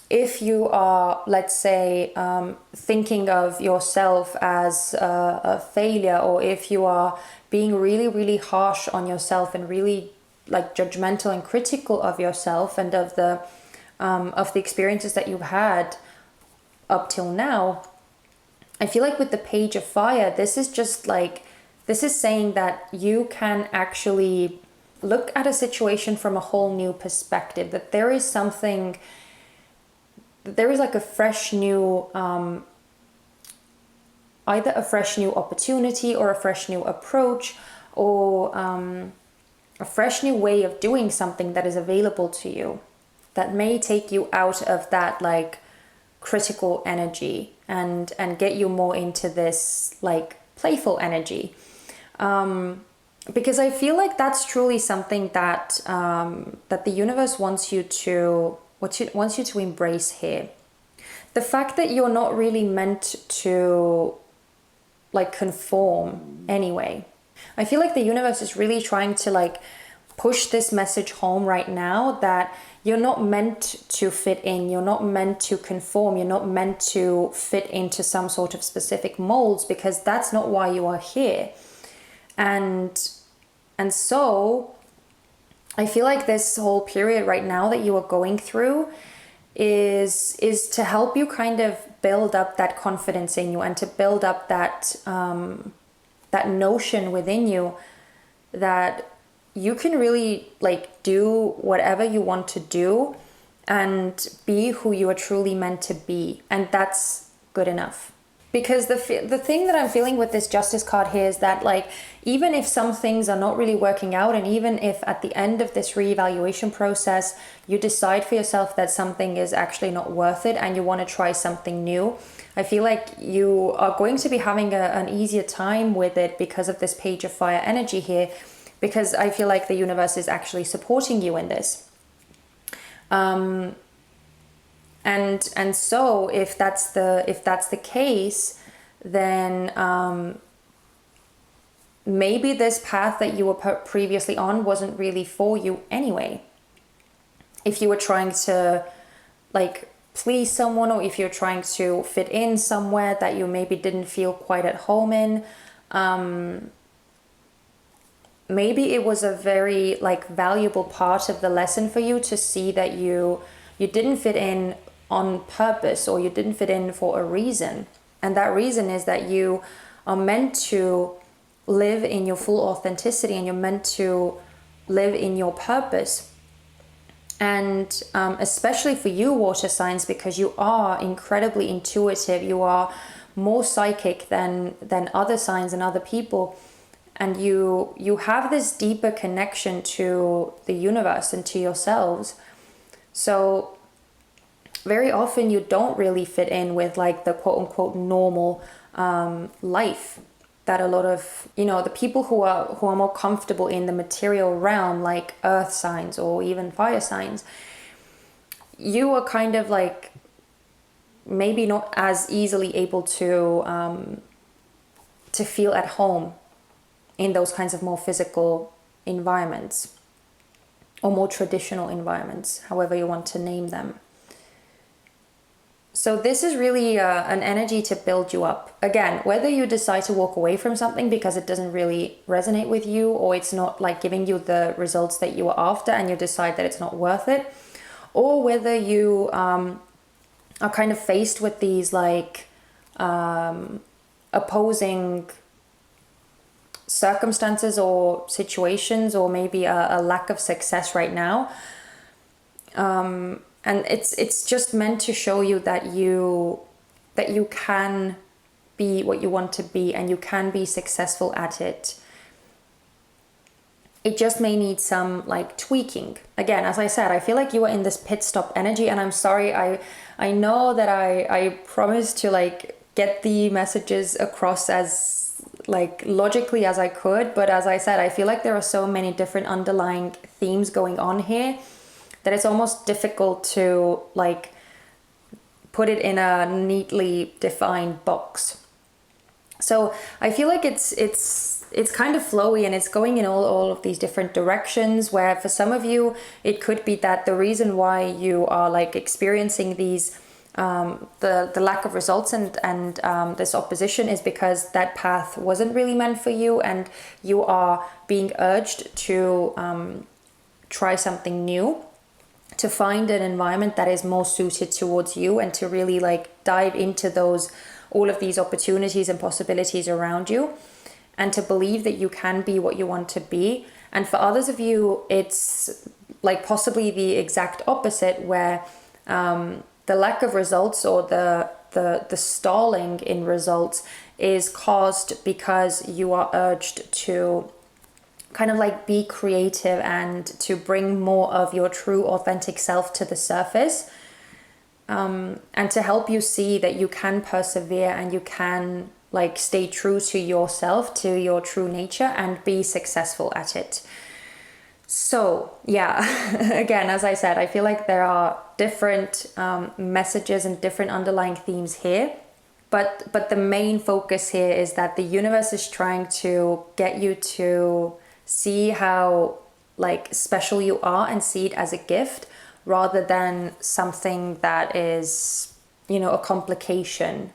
if you are, let's say, thinking of yourself as a failure, or if you are being really, really harsh on yourself and really like judgmental and critical of yourself and of the experiences that you've had up till now, I feel like with the Page of Fire, this is just like, this is saying that you can actually look at a situation from a whole new perspective, that there is something, there is like a fresh new, either a fresh new opportunity or a fresh new approach, or a fresh new way of doing something that is available to you, that may take you out of that like critical energy and get you more into this like playful energy. Because I feel like that's truly something that that the universe wants you to embrace here. The fact that you're not really meant to like conform anyway. I feel like the universe is really trying to like push this message home right now, that you're not meant to fit in, you're not meant to conform, you're not meant to fit into some sort of specific molds, because that's not why you are here. And so I feel like this whole period right now that you are going through is to help you kind of build up that confidence in you, and to build up that that notion within you that you can really like do whatever you want to do and be who you are truly meant to be, and that's good enough. Because the thing that I'm feeling with this Justice card here is that like, even if some things are not really working out, and even if at the end of this reevaluation process you decide for yourself that something is actually not worth it and you want to try something new, I feel like you are going to be having an easier time with it because of this Page of Fire energy here, because I feel like the universe is actually supporting you in this. And so if that's the case, then maybe this path that you were previously on wasn't really for you anyway. If you were trying to like please someone, or if you're trying to fit in somewhere that you maybe didn't feel quite at home in, maybe it was a very like valuable part of the lesson for you to see that you didn't fit in on purpose, or you didn't fit in for a reason. And that reason is that you are meant to live in your full authenticity, and you're meant to live in your purpose. And especially for you water signs, because you are incredibly intuitive, you are more psychic than other signs and other people, and you have this deeper connection to the universe and to yourselves. So very often you don't really fit in with like the quote unquote normal life that a lot of, you know, the people who are more comfortable in the material realm, like earth signs or even fire signs, you are kind of like maybe not as easily able to feel at home in those kinds of more physical environments, or more traditional environments, however you want to name them. So this is really an energy to build you up. Again, whether you decide to walk away from something because it doesn't really resonate with you, or it's not like giving you the results that you are after and you decide that it's not worth it, or whether you are kind of faced with these like opposing circumstances or situations, or maybe a lack of success right now. And it's just meant to show you that you can be what you want to be, and you can be successful at it. It just may need some like tweaking. Again, as I said, I feel like you are in this pit stop energy, and I'm sorry, I know that I promised to like get the messages across as like logically as I could, but as I said, I feel like there are so many different underlying themes going on here that it's almost difficult to like put it in a neatly defined box. So I feel like it's kind of flowy, and it's going in all of these different directions, where for some of you it could be that the reason why you are like experiencing these the lack of results and this opposition is because that path wasn't really meant for you, and you are being urged to try something new, to find an environment that is more suited towards you, and to really like dive into all of these opportunities and possibilities around you, and to believe that you can be what you want to be. And for others of you, it's like possibly the exact opposite, where the lack of results, or the stalling in results, is caused because you are urged to kind of like be creative and to bring more of your true authentic self to the surface, and to help you see that you can persevere and you can like stay true to yourself, to your true nature, and be successful at it. So yeah, again, as I said, I feel like there are different messages and different underlying themes here, but the main focus here is that the universe is trying to get you to see how like special you are, and see it as a gift rather than something that is, you know, a complication.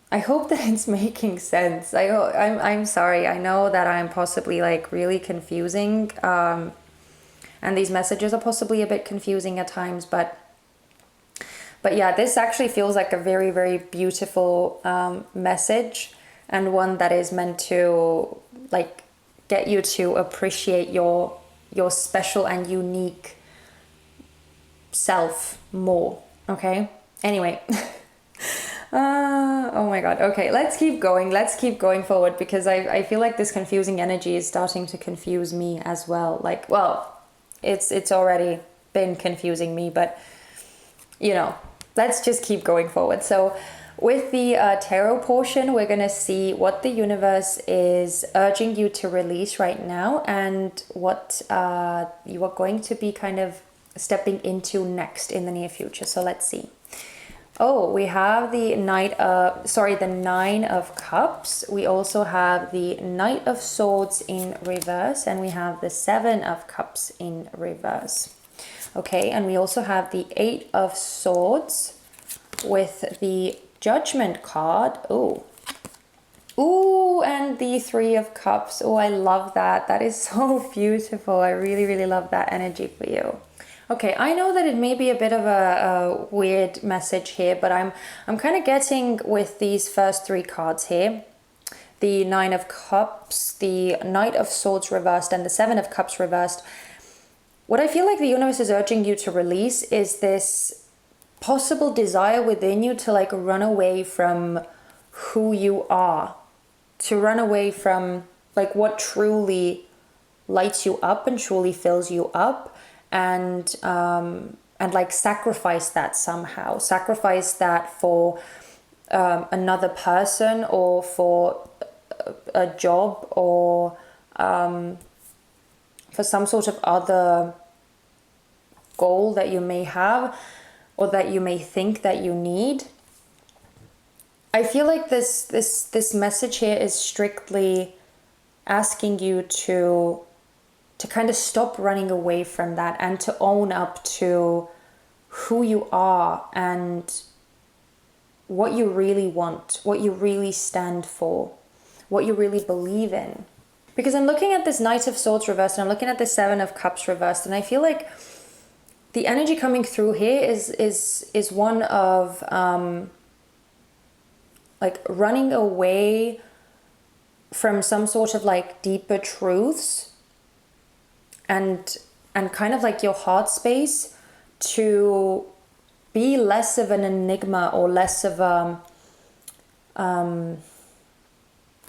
I hope that it's making sense. I'm sorry. I know that I'm possibly like really confusing, and these messages are possibly a bit confusing at times, but yeah, this actually feels like a very, very beautiful message, and one that is meant to like get you to appreciate your special and unique self more. Okay, anyway. Oh my god. Okay, let's keep going forward, because I feel like this confusing energy is starting to confuse me as well. Like, well, it's already been confusing me, but you know, let's just keep going forward. So with the tarot portion, we're going to see what the universe is urging you to release right now, and what you are going to be kind of stepping into next in the near future. So let's see. Oh, we have the Nine of Cups. We also have the Knight of Swords in reverse, and we have the Seven of Cups in reverse. Okay, and we also have the Eight of Swords with the Judgment card. Oh, and the Three of Cups. Oh, I love that. That is so beautiful. I really, really love that energy for you. Okay, I know that it may be a bit of a weird message here, but I'm kind of getting with these first three cards here, the Nine of Cups, the Knight of Swords reversed, and the Seven of Cups reversed. What I feel like the universe is urging you to release is this possible desire within you to like run away from who you are, to run away from like what truly lights you up and truly fills you up, and like sacrifice that somehow, sacrifice that for another person, or for a job, or for some sort of other goal that you may have, or that you may think that you need. I feel like this message here is strictly asking you to kind of stop running away from that, and to own up to who you are, and what you really want, what you really stand for, what you really believe in. Because I'm looking at this Knight of Swords reversed and I'm looking at the Seven of Cups reversed, and I feel like the energy coming through here is one of like running away from some sort of like deeper truths and kind of like your heart space to be less of an enigma or less of a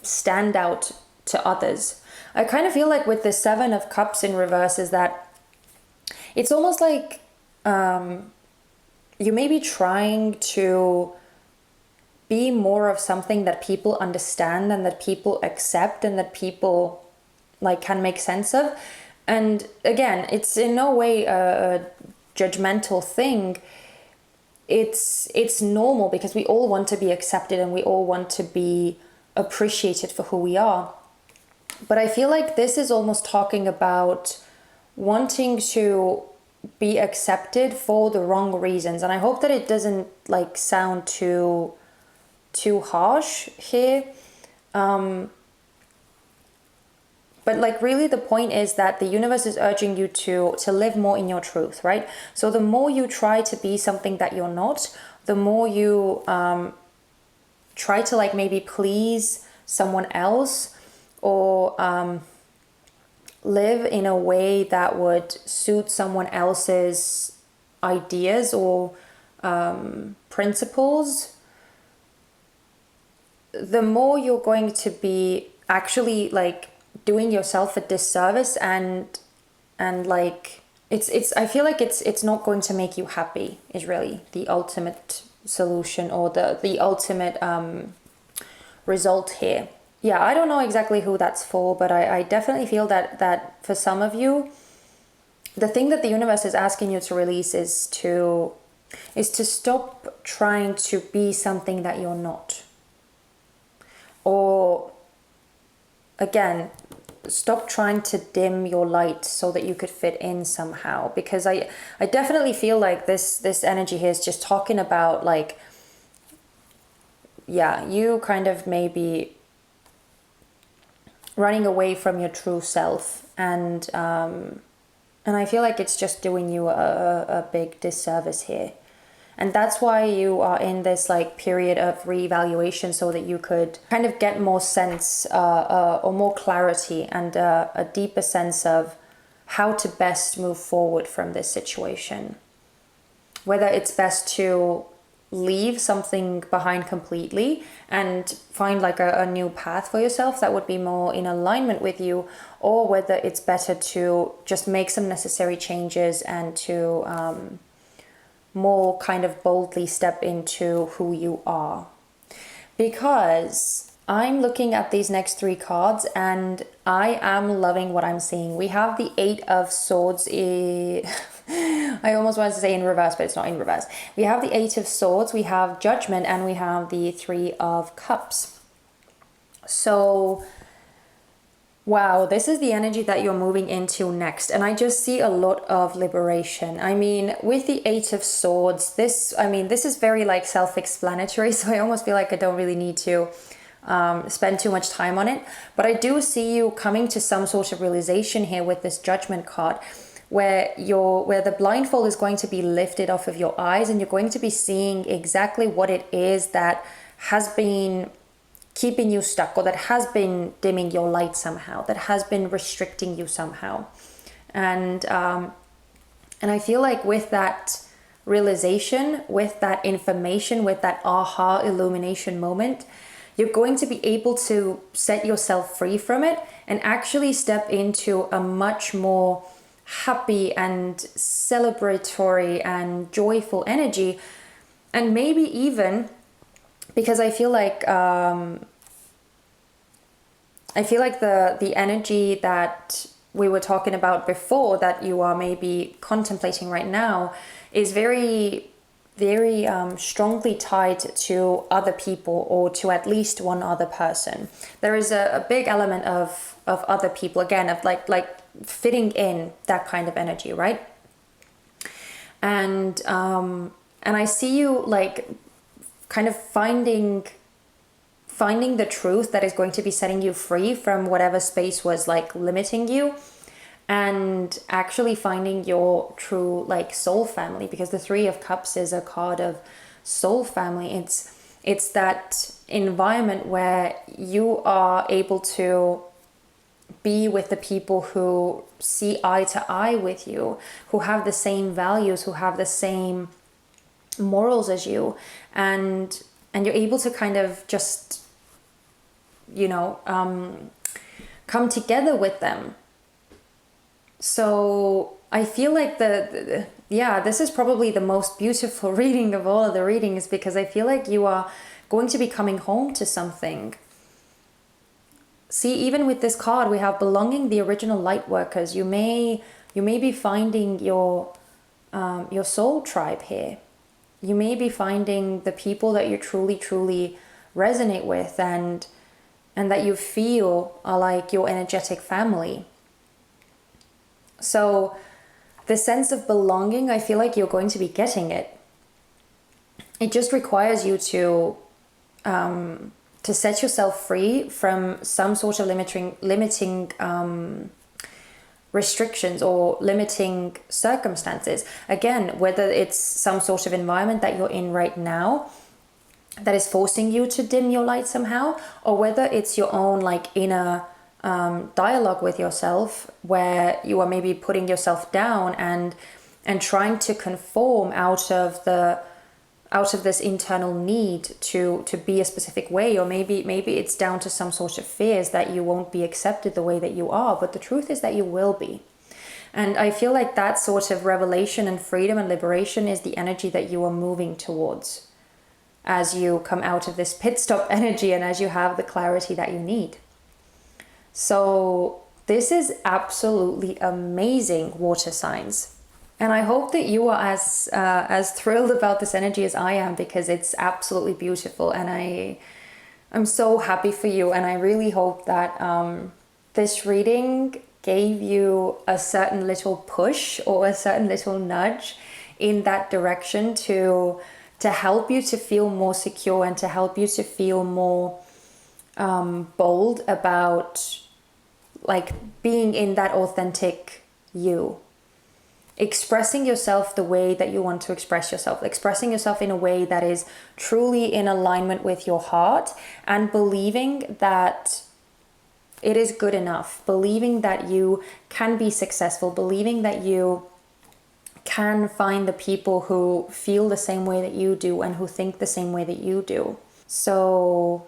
standout to others. I kind of feel like with the Seven of Cups in reverse is that it's almost like you may be trying to be more of something that people understand and that people accept and that people like can make sense of. And again, it's in no way a judgmental thing. It's normal because we all want to be accepted and we all want to be appreciated for who we are. But I feel like this is almost talking about wanting to be accepted for the wrong reasons. And I hope that it doesn't like sound too harsh here. But like really the point is that the universe is urging you to live more in your truth, right? So the more you try to be something that you're not, the more you try to like maybe please someone else or live in a way that would suit someone else's ideas or principles, the more you're going to be actually like doing yourself a disservice and like it's I feel like it's not going to make you happy is really the ultimate solution or the ultimate result here. Yeah, I don't know exactly who that's for, but I definitely feel that for some of you, the thing that the universe is asking you to release is to stop trying to be something that you're not. Or again, stop trying to dim your light so that you could fit in somehow. Because I definitely feel like this energy here is just talking about like, yeah, you kind of maybe running away from your true self, and I feel like it's just doing you a big disservice here. And that's why you are in this like period of reevaluation, so that you could kind of get more sense or more clarity and a deeper sense of how to best move forward from this situation. Whether it's best to leave something behind completely and find like a new path for yourself that would be more in alignment with you, or whether it's better to just make some necessary changes and to more kind of boldly step into who you are. Because I'm looking at these next three cards and I am loving what I'm seeing. We have the Eight of Swords. I almost wanted to say in reverse, but it's not in reverse. We have the Eight of Swords, we have Judgment, and we have the Three of Cups. So wow, this is the energy that you're moving into next. And I just see a lot of liberation. I mean, with the Eight of Swords, this is very like self-explanatory. So I almost feel like I don't really need to spend too much time on it. But I do see you coming to some sort of realization here with this Judgment card, where the blindfold is going to be lifted off of your eyes, and you're going to be seeing exactly what it is that has been keeping you stuck, or that has been dimming your light somehow, that has been restricting you somehow. And I feel like with that realization, with that information, with that aha illumination moment, you're going to be able to set yourself free from it and actually step into a much more happy and celebratory and joyful energy. And maybe even because I feel like the energy that we were talking about before, that you are maybe contemplating right now, is very, very strongly tied to other people, or to at least one other person. There is a big element of other people, again, of like fitting in, that kind of energy, right? And I see you like kind of finding the truth that is going to be setting you free from whatever space was like limiting you, and actually finding your true like soul family, because the Three of Cups is a card of soul family. It's that environment where you are able to be with the people who see eye to eye with you, who have the same values, who have the same morals as you, and you're able to kind of just, you know, come together with them. So I feel like this is probably the most beautiful reading of all of the readings, because I feel like you are going to be coming home to something. See, even with this card, we have belonging, the original light workers. You may be finding your soul tribe here. You may be finding the people that you truly resonate with, and that you feel are like your energetic family. So the sense of belonging, I feel like you're going to be getting it. It just requires you to set yourself free from some sort of limiting restrictions or limiting circumstances. Again, whether it's some sort of environment that you're in right now that is forcing you to dim your light somehow, or whether it's your own like inner dialogue with yourself, where you are maybe putting yourself down and trying to conform out of this internal need to be a specific way, or maybe it's down to some sort of fears that you won't be accepted the way that you are, but the truth is that you will be. And I feel like that sort of revelation and freedom and liberation is the energy that you are moving towards as you come out of this pit stop energy and as you have the clarity that you need. So this is absolutely amazing, water signs. And I hope that you are as thrilled about this energy as I am, because it's absolutely beautiful, and I'm so happy for you. And I really hope that this reading gave you a certain little push or a certain little nudge in that direction to help you to feel more secure and to help you to feel more bold about like being in that authentic you. Expressing yourself the way that you want to express yourself, expressing yourself in a way that is truly in alignment with your heart, and believing that it is good enough, believing that you can be successful, believing that you can find the people who feel the same way that you do and who think the same way that you do. So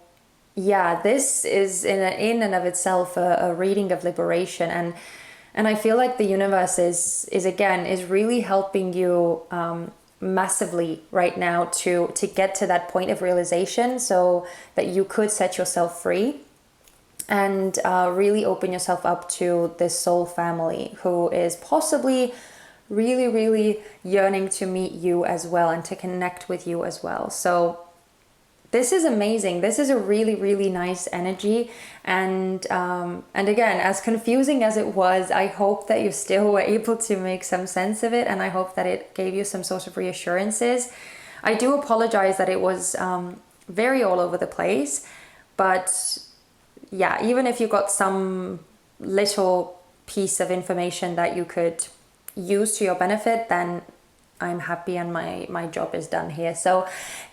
yeah, this is in and of itself a reading of liberation, and I feel like the universe is really helping you massively right now to get to that point of realization, so that you could set yourself free and really open yourself up to this soul family who is possibly really yearning to meet you as well and to connect with you as well. So this is amazing. This is a really nice energy, and again, as confusing as it was, I hope that you still were able to make some sense of it, and I hope that it gave you some sort of reassurances. I do apologize that it was very all over the place, but yeah, even if you got some little piece of information that you could use to your benefit, then I'm happy and my job is done here. So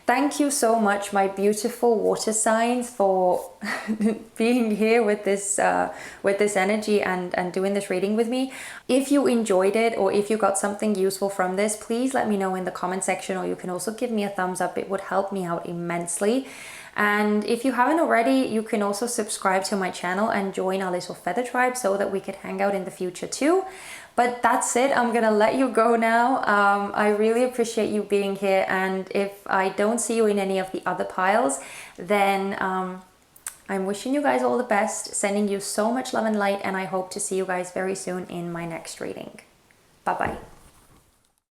thank you so much, my beautiful water signs, for being here with this energy and doing this reading with me. If you enjoyed it, or if you got something useful from this, please let me know in the comment section, or you can also give me a thumbs up. It would help me out immensely. And if you haven't already, you can also subscribe to my channel and join our little feather tribe so that we could hang out in the future too. But that's it. I'm gonna let you go now. I really appreciate you being here, and if I don't see you in any of the other piles, then I'm wishing you guys all the best, sending you so much love and light, and I hope to see you guys very soon in my next reading. Bye bye.